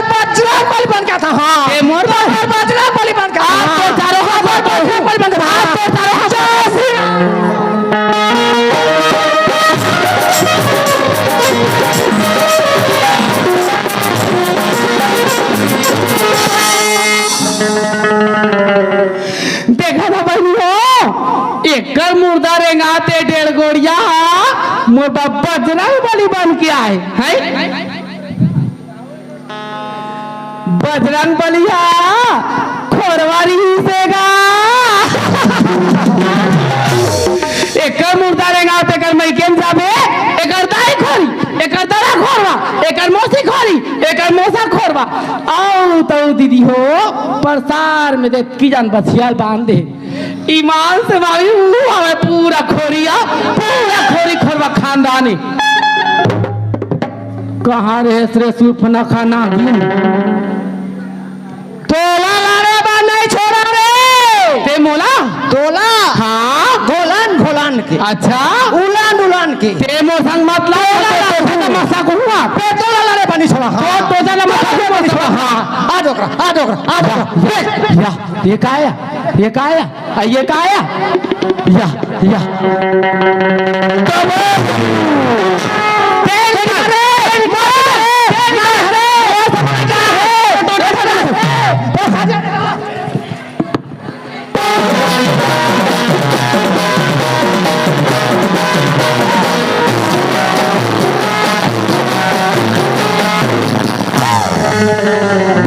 बजरंग बली बन गया था हाँ ए मोर बजरंग बली बन गया तो चारों हाथ बजरंग बली बन गया तो चारों देखा था बहनियों एकर मुर्दा रेंगाते 1.5 गोड़िया मोटा बजरंग बली बन के आए हैं बजरंग बलिया खोरवारी सेगा एकर मुर्दा रेंगाते कर मैं केम जाबे एकर दाई खोरी एकर दरा खोरवा एकर मोसी खोरी एकर मोसा खोरवा आओ तो दीदी हो प्रसार में दे की जान बसियाल बांध दे ईमान से मावी हमें पूरा खोरिया पूरा खोरी खोरवा खानदानी कहाँ रहे श्रे सुफना खाना तोला लारे बा नहीं छोड़ा रे ते मोला तोला हाँ घोलान के अच्छा उलान के ते मो संग मतलब मसा को हुआ तोला लारे बनी छोड़ा हाँ तो जना मसा बनी छोड़ा हाँ आ डोकरा या ये का आया ये का आया या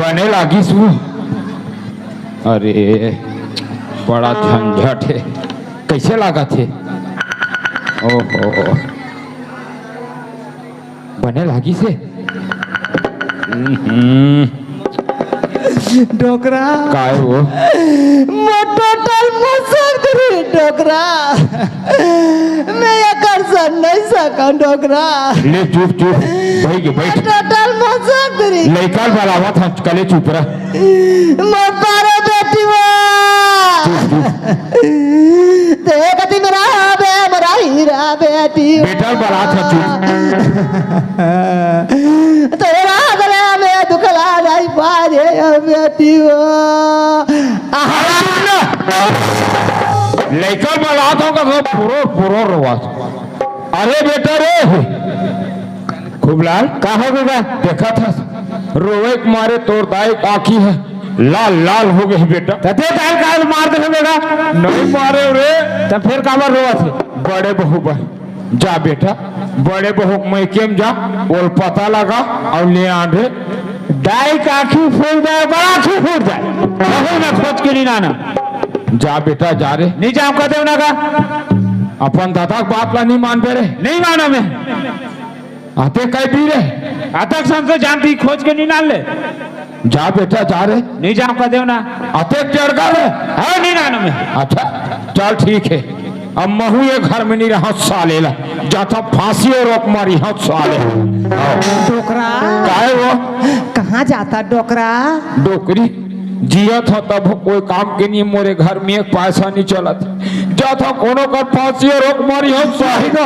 बने लागी सु अरे बड़ा झंझट है कैसे लागा थे ओहो बने लागी से डोकरा काय वो टोटल मसक रे डोकरा मैं ये कर नहीं सका डोकरा ले चुप बैठ टोटल मसक रे लड़का बलावा था कले चुप रहा मत पारे बेटी वो ते कति मेरा हीरा बेटी बेटा बला था चुप तेरा गले में दुखला नहीं पारे बेटी वो लड़का बला था का पुरो रोवा अरे बेटा रे खूब लाल कहा होगा देखा था रोए के मारे तोर दाई आँखी है लाल हो गई बेटा तते दाई का मार दे बेटा नहीं मारे रे तब फिर काबर रोवा थे बड़े बहू बन जा बेटा बड़े बहू मैं केम जा बोल पता लगा और ले आंधे दाई का आँखी फूल जाए बड़ा आँखी फूल जाए बहू ना खोज के नहीं नाना जा बेटा जा रे नहीं जाओ कहते ना का अपन दादा बाप ला नहीं मान पे रे नहीं माना मैं आते कई भी रे आतक संग जानती खोज के नहीं नाल ले जा बेटा जा रे नहीं जाओ कह देव ना आते चढ़ रे है नहीं नाना में अच्छा चल ठीक है अब महू ये घर में नहीं रहा सालेला जाता फांसी और रोक मारी हाँ साले डोकरा काहे वो कहाँ जाता डोकरा डोकरी जिया था तब कोई काम के नहीं मोरे घर में एक पैसा नहीं चला था जा था कोनो का फांसी और रोक मारी हम साहिद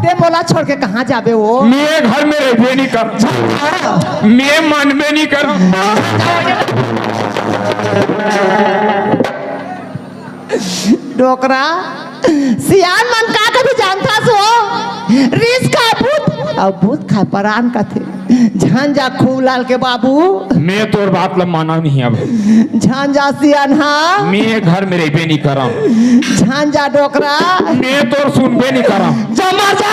ते मोला छोड़ के कहाँ जाबे वो मैं घर में रहबे नहीं कर मैं मानबे नहीं कर डोकरा सियान मन का कभी जानता सो रिस का भूत और भूत खा परान का थे झांझा खूब लाल के बाबू मैं तोर बात ला माना नहीं अब झांझा सियान हाँ मैं घर में रहबे नहीं करा झांझा डोकरा मैं तोर सुनबे नहीं करा जमा जा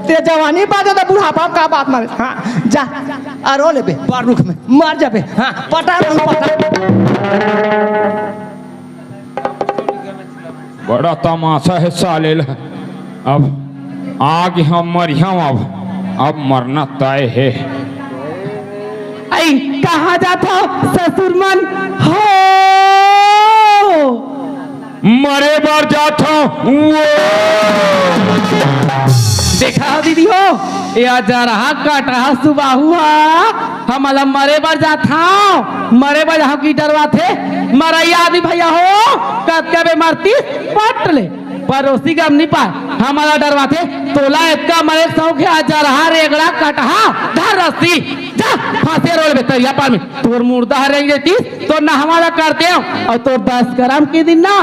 ते जवानी बात तो बुढ़ापा का बात मारे हाँ जा अरो ले बे बारूख में मार जाबे हाँ पटा बड़ा तमाशा है सालेला अब आगे हम मरिया अब मरना तय है आई गई कहाँ जाता हो ससुर मन हो मरे बार जाता वो देखा हो दीदी हो या जा रहा काट रहा सुबह हुआ हमारा मरे बर जाता मरे बर जहाँ की डरवा थे मरई आदमी भैया हो कब कबे मरती पट ले पर उसी का हम नहीं पाए हमारा डरवा थे तोला इतना मरे सौखे आज जा रहा रेगड़ा कटहा धर रस्सी जा फांसी रोल बेतरिया पार में तोर मुर्दा हरेंगे तीस तो ना हमारा करते हो और तो 10 ग्राम के दिन ना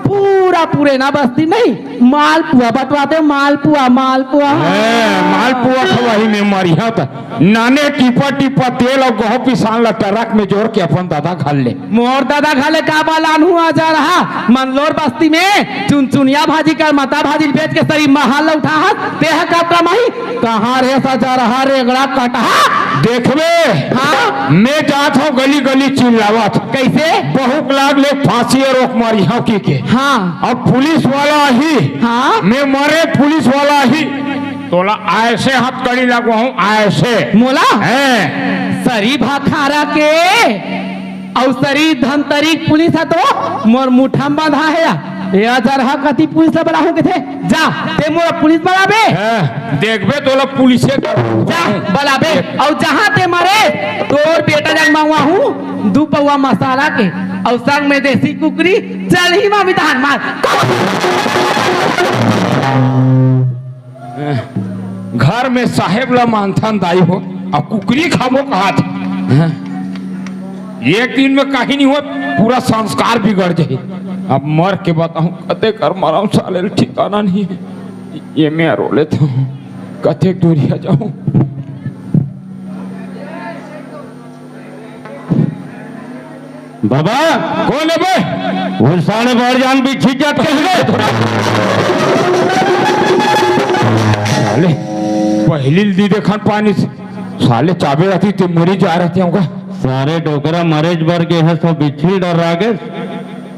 पूरा पूरे ना बस्ती नहीं मालपुआ बटवाते मालपुआ मालपुआ मालपुआ खवाही में मरिया था नाने टिपा टिपा तेल और गहूं पिसान ला ट्रक में जोड़ के अपन दादा खा ले मोर दादा खाले का बालान हुआ जा रहा मनलोर बस्ती में चुनचुनिया भाजी कर मता भाजी बेच के सरी महल उठा तेह का कमाई कहाँ रे सा जा रहा रेगड़ा कटहा देखबे हाँ मैं जात हूँ गली गली चिल्लावत कैसे बहुत लाग ले फांसी रोक मारिया की के हाँ अब पुलिस वाला ही हाँ मैं मरे पुलिस वाला ही तोला ऐसे हथकड़ी लगवा हूँ ऐसे मोला है सरी भाखारा के और सरी धनतरी पुलिस है तो मोर मुठा में बांधा है या जरहा कति पुलिस बड़ा हो के थे जा ते मोर पुलिस बड़ाबे देखबे तोला पुलिसे जा बलाबे और जहाँ ते मरे तोर बेटा जग मंगवा हूँ 2 पौवा मसाला के और संग में देसी कुकरी चल ही मां विधान मार घर में साहेब ला मानथन दाई हो अब कुकरी खाबो कहा था एक दिन में कहीं नहीं हुआ पूरा संस्कार बिगड़ जाए अब मर के बताऊं कते कर मराऊं साले ठिकाना नहीं है ये मैं रोले था कते दूरिया जाऊं बाबा कौन है बे वो साढ़े बार जान भी ठीक जात साले पहली दी देखन पानी से साले चाबे रहती ते मरी जा रहते होगा सारे डोकरा मरेज भर के है सब बिछी डर रहा के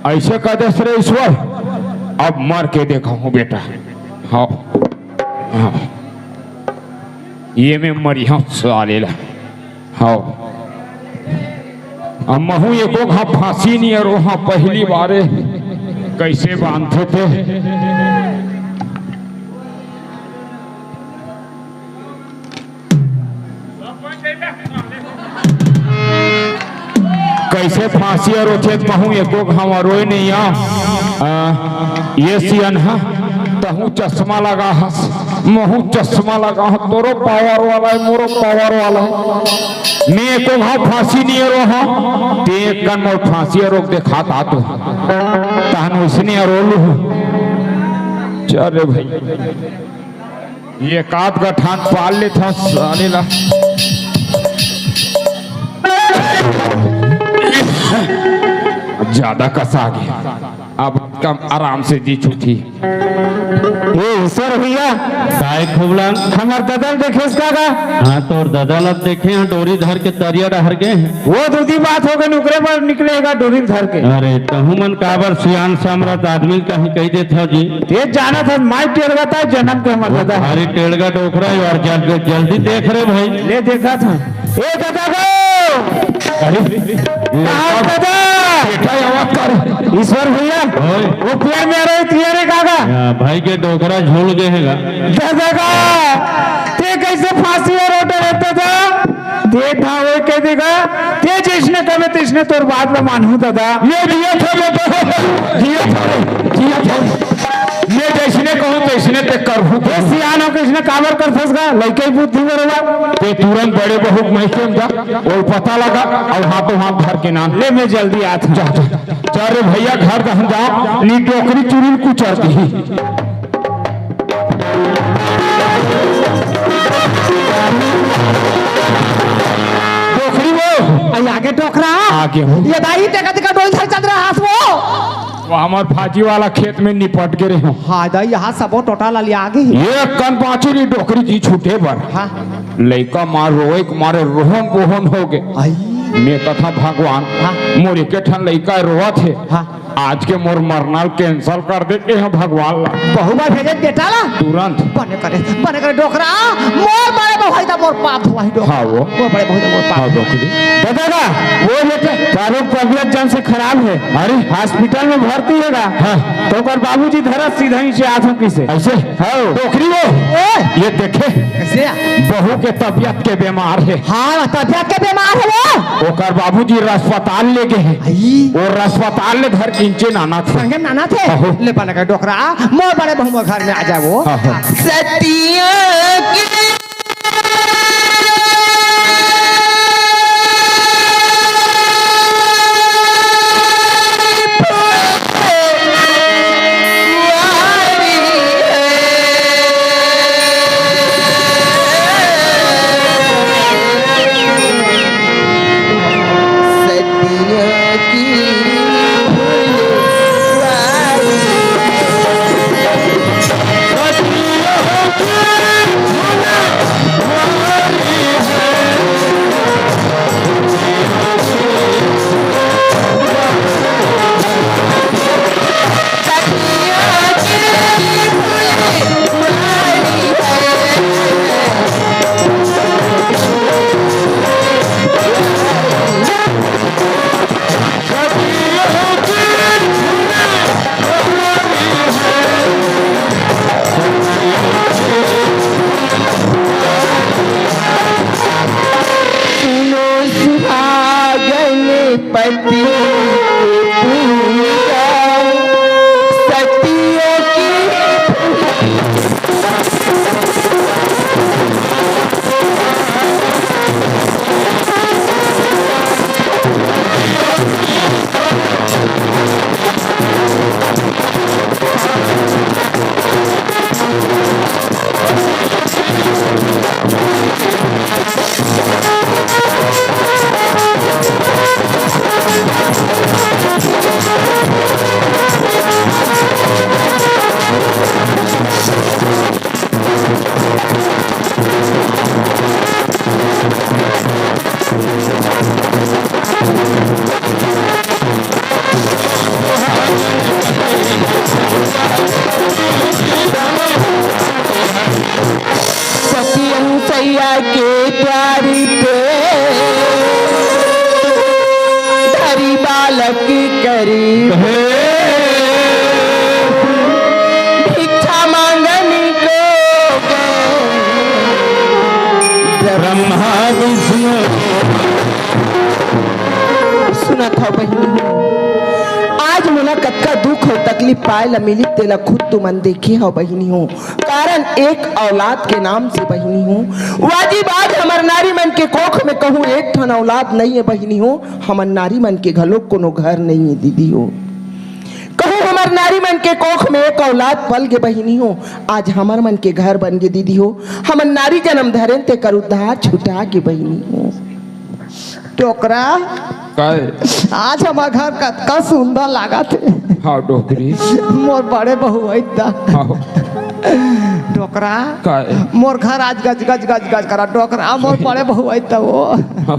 ऐसे कह दे रे ईश्वर अब मर के देखा हूँ बेटा हाँ हाँ ये मैं मरी हूँ साले ला हाँ अब महू एको हाँ फांसी नहीं है हाँ पहली बारे कैसे बांधते थे कैसे फांसी और उचित महू एको घाव रोए नहीं ये सियन है तहू चश्मा लगा हस महू चश्मा लगा है तोरो पावर वाला है मोरो पावर वाला है मैं एको घाव फांसी नहीं रो हाँ ते एक कन मोर फांसी रोक देखा था तो तहन उसने रोलू चल रे भाई ये काट गठान पाल ले था साले ला ज्यादा कसा गया अब कम आराम से जी छूटी ये सर भैया काय खुबलान हमार दादा देखे इसका का हाँ तो दादा लोग देखे हैं डोरी धर के तरिया डहर गए हैं वो दूधी बात हो गई नुकरे पर निकलेगा डोरी धर के अरे तहु मन काबर सियान सामरात आदमी कहीं कही देते हो जी ये जाना था माई टेलगा था जन्म के हमार दादा हमारी टेलगा डोकरा और जल्दी देख रहे भाई ले देखा था ए दादा गो अरे दादा बेटा आवाज कर ईश्वर भैया वो पेड़ में रहे तियारे काका भाई के डोकरा झूल गए हैगा दादा का ते कैसे फांसी और रोटे रहता था ते था वो कह देगा ते जिसने कहे तिसने तोर बात में मानू दादा ये दिया था बेटा दिया था मैं जैसने कहूं तैसने ते करहूं ते सियानो किसने काबर कर फंसगा लइके बुद्धि बरोबर ते तुरंत बड़े बहुत महसूस था और पता लगा और हाथों हाथ धर के नाम ले मैं जल्दी आ जा चल रे भैया घर दहन जाओ नी टोकरी चुरी कुचर दी टोकरी वो आगे टोकरा आगे हूं ये दाई ते कति का डोल धर चल रहा हाथ वो वो हमार भाजी वाला खेत में निपट गिरे हो हाँ दाई यहाँ सब टोटा लिया आगे ये कन पाची नी टोकरी जी छूटे पर हाँ लइका मार रोए मारे रोहन बोहन हो गए आई मैं कथा भगवान हाँ। मोरे के ठन लइका रोआ थे हाँ आज के मोर मरना कैंसल कर दे के भगवान ला बहु बार भेजे बेटा ला तुरंत बने करे डोकरा मोर बड़े बहु दा मोर पाप हुआ ही डोकरा हाँ वो मोर बड़े बहु दा मोर हाँ पाप डॉक्टरी दादा वो बेटे चारों तबियत जान से खराब है अरे हॉस्पिटल में भर्ती हैगा हाँ तो कर बाबूजी धरा सीधा ही से आठ किसे ऐसे हाँ डॉक्टरी वो ये देखे कैसे बहू के तबियत के बीमार है हाँ तबियत के बीमार है वो ओकर बाबूजी अस्पताल ले गए हैं आई और अस्पताल ले घर किंचे नाना थे संगे नाना थे आहो। ले बने करे डोकरा मोर बड़े बहु मोर घर में आ जाए वो आहो। सतिया की पति पूजा सतियों की सैया के प्यारी पे धरी बालक करीब भिक्षा मांगनी को ब्रह्मा विष्णु सुना था बहिनी आज मोला कतका दुख हो तकलीफ पाए ला मिली तेला खुद तू मन देखी हो बहिनी हो कारण एक औलाद के नाम से बहिनी हो वाजिब आज हमार नारी मन के कोख में कहूँ एक ठन औलाद नहीं है बहिनी हो हमार नारी मन के घलो कोनो घर नहीं है दीदी हो कहूँ हमार नारी मन के कोख में एक औलाद पल के बहिनी हो आज हमार मन के घर बन के दीदी हो हमार नारी जन्म धरें ते कर उद्धार छुटा के बहिनी हो डोकरा आज हमार घर कतका सुंदर लागा थे हाँ डॉक्टरी मोर बड़े बहु ऐदा हाँ डोकरा काय मोर घर आज गज गज गज गज करा डोकरा मोर बड़े बहु ऐदा वो हाँ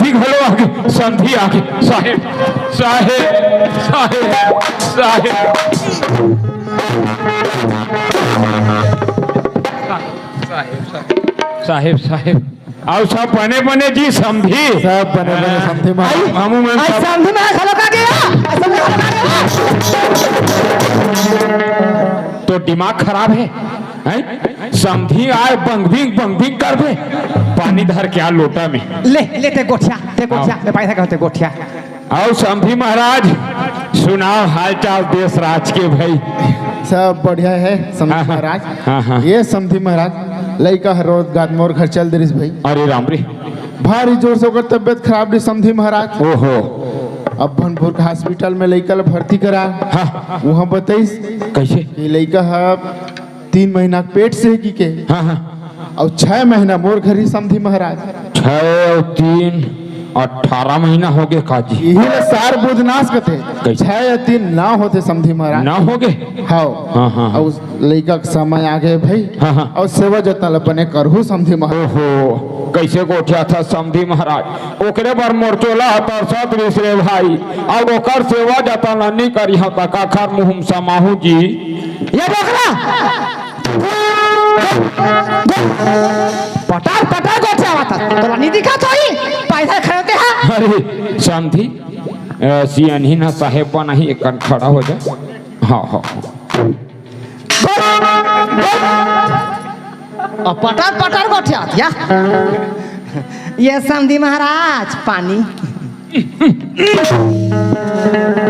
संधि आके साहेब साहेब साहेब साहेब साहेब साहेब आओ सब बने बने जी समझी सब बने बने समझी मामू में सब समझी में खलो का गया तो दिमाग खराब है हैं समझी आए बंगबिंग बंगबिंग कर दे पानी धर के आ लोटा में ले ते गोठिया ले पैसा कहते गोठिया आओ समझी महाराज सुनाओ हाल चाल देश राज के भाई सब बढ़िया है समधी हाँ, महाराज हाँ, हाँ। ये समधी महाराज लड़का रोजगार मोर घर चल दे भाई अरे राम रे भारी जोर से ओकर तबियत खराब रही समझी महाराज। ओहो अब भनपुर के हॉस्पिटल में लड़का ला भर्ती करा। हाँ वहाँ बताइस कैसे? कि लड़का है 3 महीना के पेट से की के हाँ हाँ और 6 महीना मोर घर ही समझी महाराज। 6 और 3 18 महीना हो गए काजी। यही ला सार बुधनाश के थे। कैसे? 6 या 3 ना होते समझी महाराज। ना हो गए। हाँ हाँ, हाँ। और उस लड़का का समय आ गए भाई। हाँ, हाँ। और सेवा जतन अपने करहु समझी महाराज। ओहो कैसे गोठिया था समधी महाराज। ओकरे बर मोरचोला हता सत रे भाई। अब ओकर सेवा जतन नहीं करी हता काखर मुहम समाहू जी। ये बकरा पटार पटार गोठे आवता तोला नहीं दिखा तो ही पैसा खरीदते हैं। अरे समधी सियन ही ना साहेब बना ही एक खड़ा हो जा। हाँ हाँ और पटार पटार गोठे आतिया। ये समधी महाराज पानी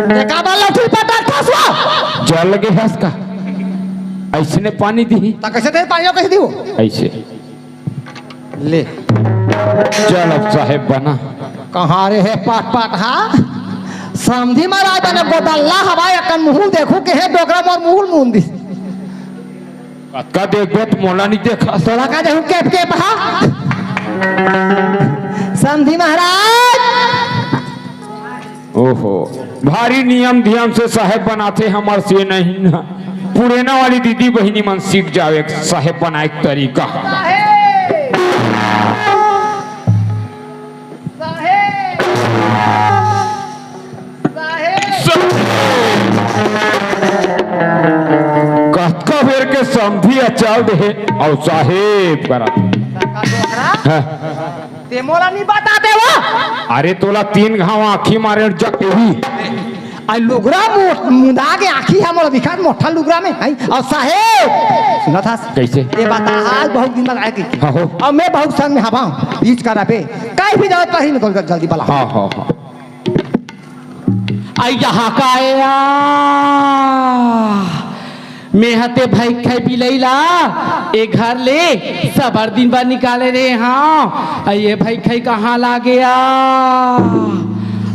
देखा बाला तू पटार फसवा जल लगे हंस का ऐसे ने पानी दी ता कैसे दे पानी कैसे दी वो ऐसे ले चल अब साहेब बना। कहाँ रे है पाट पाट हा समधी महाराज ने गोदल्ला हवाई अकन मुंह देखो के है डोकरा मोर मुंह मुंदी का देख बेत मोला नहीं देखा। तोला का देखो केप केप हा समधी महाराज। ओहो भारी नियम ध्यान से साहेब बनाते हमार से नहीं ना। पुरेना वाली दीदी बहिनी मन सीख जावे साहेब बनाए के तरीका। कतका बेर के समधी अचाल दे और साहेब करा। हाँ। ते मोला नहीं बताते वो अरे तोला 3 घाव आँखी मारे जग भी आई लुगरा मुंदा के आखी है मोला दिखा मोठा लुगरा में आई और साहेब सुना था कैसे? ये बता आज बहुत दिन बाद आए की हाँ हो। और मैं बहुत संग में हवा बीच करा पे कहीं भी जरूरत पड़ी निकल कर जल्दी बला। हाँ हाँ हाँ आई यहाँ का आया मैं हते भाई खाई पी लैला एक घर ले सबर दिन बाद निकाले रे। हाँ ये भाई खाई कहाँ ला गया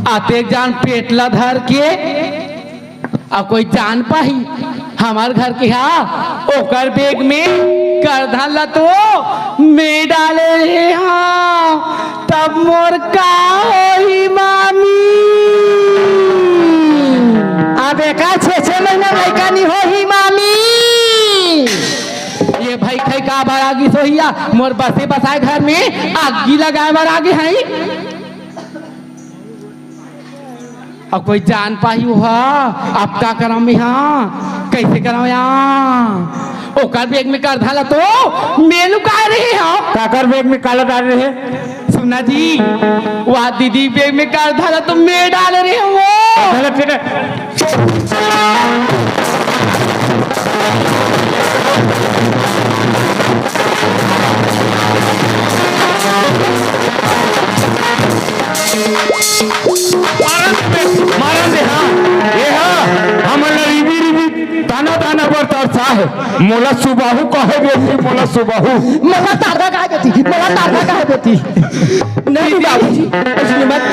आते जान पेटला धर के अब कोई जान पाही हमार घर के हाँ ओकर बैग में कर धला तो मैं डाले रे। हाँ तब मोर का होई मामी अबे का 6 महीना लड़का नहीं हो ही मामी। ये भाई खाई का बार आगी सोहिया मोर बसे बसाए घर में आगी लगाए बार आगे है। अब कोई जान पाही हुआ अब क्या कराऊं मैं यहाँ कैसे कराऊं यहाँ ओकर बैग में कर धाला तो मेलू का रहे हो काकर बैग में काला डाल रहे हैं। सुना जी वहाँ दीदी बैग में कर धाला तो मैं डाल रहे हो वो गलत है। मारन दे हाँ ये हाँ हम रिबी रिबी ताना ताना पर तरसा है मोला सुबाहू कहे बेटी मोला सुबाहू मोला तारदा का बेटी मोला तारदा का बेटी नहीं बाबूजी उसने मत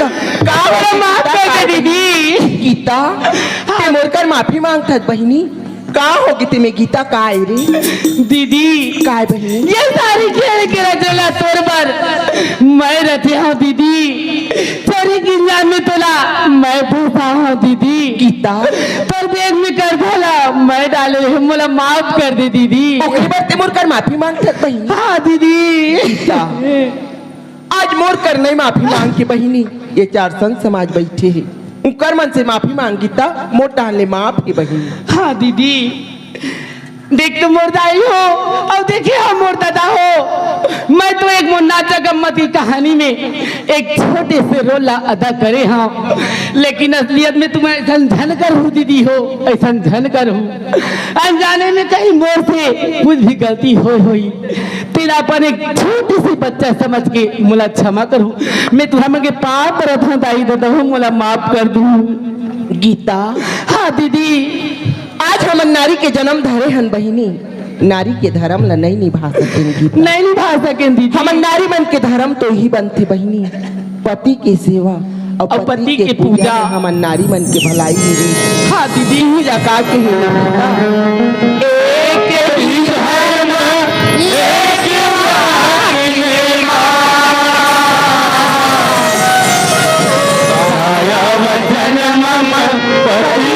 का माफ कर दे दीदी गीता ते मोर कर माफी मांगत बहिनी का होगी ते में गीता का आई रे दीदी काय बहिनी ये सारी खेल के रचला तोर पर मैं रथे हूँ दीदी तेरी गिरिया में तोला मैं पूछा हूँ दीदी गीता तोर बैग में कर भोला मैं डाले मोला माफ कर दे दीदी ओकरी बार ते मोर कर माफी मांगत बहिनी हाँ दीदी गीता आज मोर कर नहीं माफी मांग के बहिनी ये 4 संत समाज बैठे है उनकर मन से माफी मांग गीता मोर डाले माफ है बहिनी हाँ दीदी देख तो मोर दाई हो और देखिए हम मोर दादा हो मैं तो एक मुन्नाचा गम्मत की कहानी में एक छोटे से रोल अदा करे हाँ लेकिन असलियत में तुम ऐसा झन कर हूँ दीदी हो ऐसा झन कर हूँ अनजाने में कहीं मोर से कुछ भी गलती हुई तेरा पर एक छोटी सी बच्चा समझ के मुला क्षमा करूँ मैं तुम्हारे के पाप पर था दाई दादा हूँ मुला माफ कर दूँ गीता हाँ दीदी आज हम नारी के जन्म धरे हन बहिनी नारी के धर्म ला नहीं निभा सकेंगी। नहीं निभा सकें दीदी। हमर नारी मन के धर्म तो ही बनते बहिनी, पति के सेवा और पति के पूजा में हमर नारी मन के भलाई मिली। हाँ दीदी ही लगा के ही एक ही धर्म एक आया वचन मम पति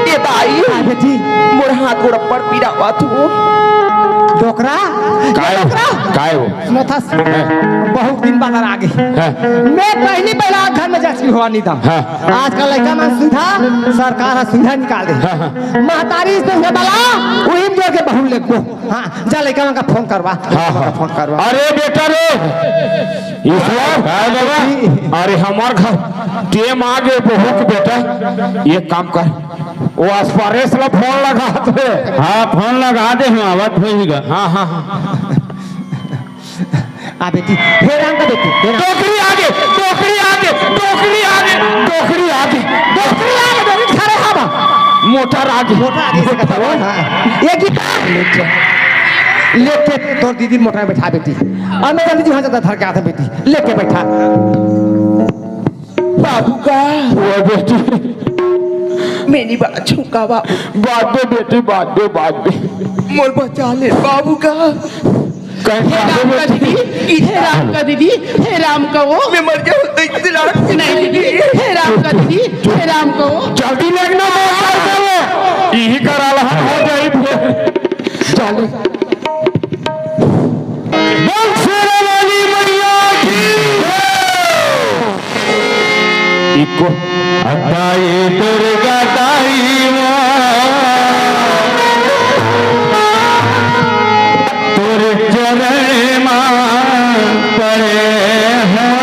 ये दाई बेटी मोर हाथ गोड़ पर पीड़ा हुआ तू डोकरा काय हो सुनोथस बहुत दिन बाद आ गई। मैं पहली पहला घर में जाती हुआ नहीं था। आजकल लड़का में सुविधा सरकार सुविधा निकाल दे। महतारी से बला वही जो के बहु ले को। हाँ जा लड़का का फोन करवा। फोन करवा। अरे बेटा रे ईश्वर बाबा, अरे हमार घर टेम आ गए बहू के बेटा, ये काम कर वो आसपास ला फोन लगा दे। हाँ फोन लगा दे, हम आवत होइगा। हाँ हाँ आ बेटी फिर आंका बेटी टोकरी आगे टोकरी आगे टोकरी आगे टोकरी आगे डोकरी आगे बेटी खड़े हवा मोटर आगे मोटा आगे से कथा बोल। हाँ ये की लेके तोर दीदी मोटर में बैठा बेटी और मैं जल्दी वहां जाता घर के आता बेटी लेके बैठा। बाबू का वो बेटी मेरी बात छुका बाबू, बात दे बेटी बात दे मोर बचा ले बाबू का। कहीं राम का दीदी, हे राम का दीदी, हे राम का वो मैं मर जाऊं तो इससे लाड नहीं दीदी, हे राम का दीदी, हे राम का वो जल्दी लगना मोटर पे वो यही कराला हो जाई चल बोल शेरा वाली मैया की इको अदाई दुर्गा दाई तोरे चरण मान पड़े हैं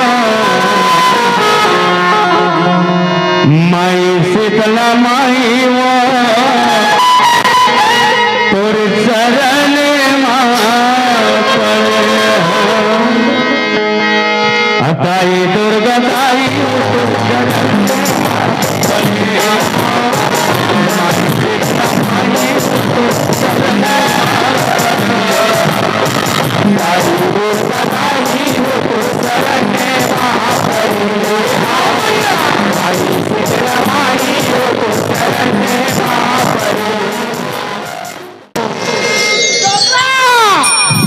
माई शीतला माई वो तोरे चरण मान पड़े हैं अदाई दुर्गा दाई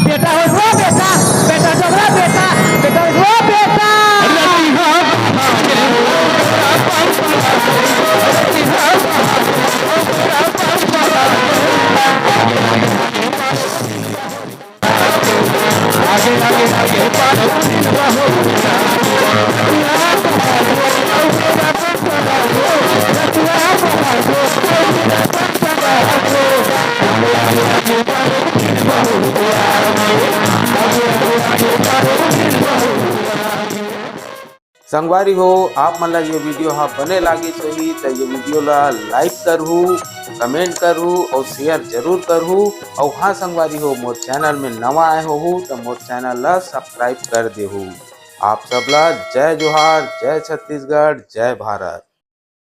बेटा हो रो बेटा बेटा डोकरा बेटा बेटा रो बेटा संगवारी हो आप मन ला ये वीडियो हाँ बने लागी सही तो ये वीडियो ला लाइक करहू, कमेंट करहू और शेयर जरूर करहू। और हाँ संगवारी हो मोर चैनल में नवा आए हो तो मोर चैनल ला सब्सक्राइब कर देहू। आप सबला जय जोहार, जय छत्तीसगढ़, जय भारत।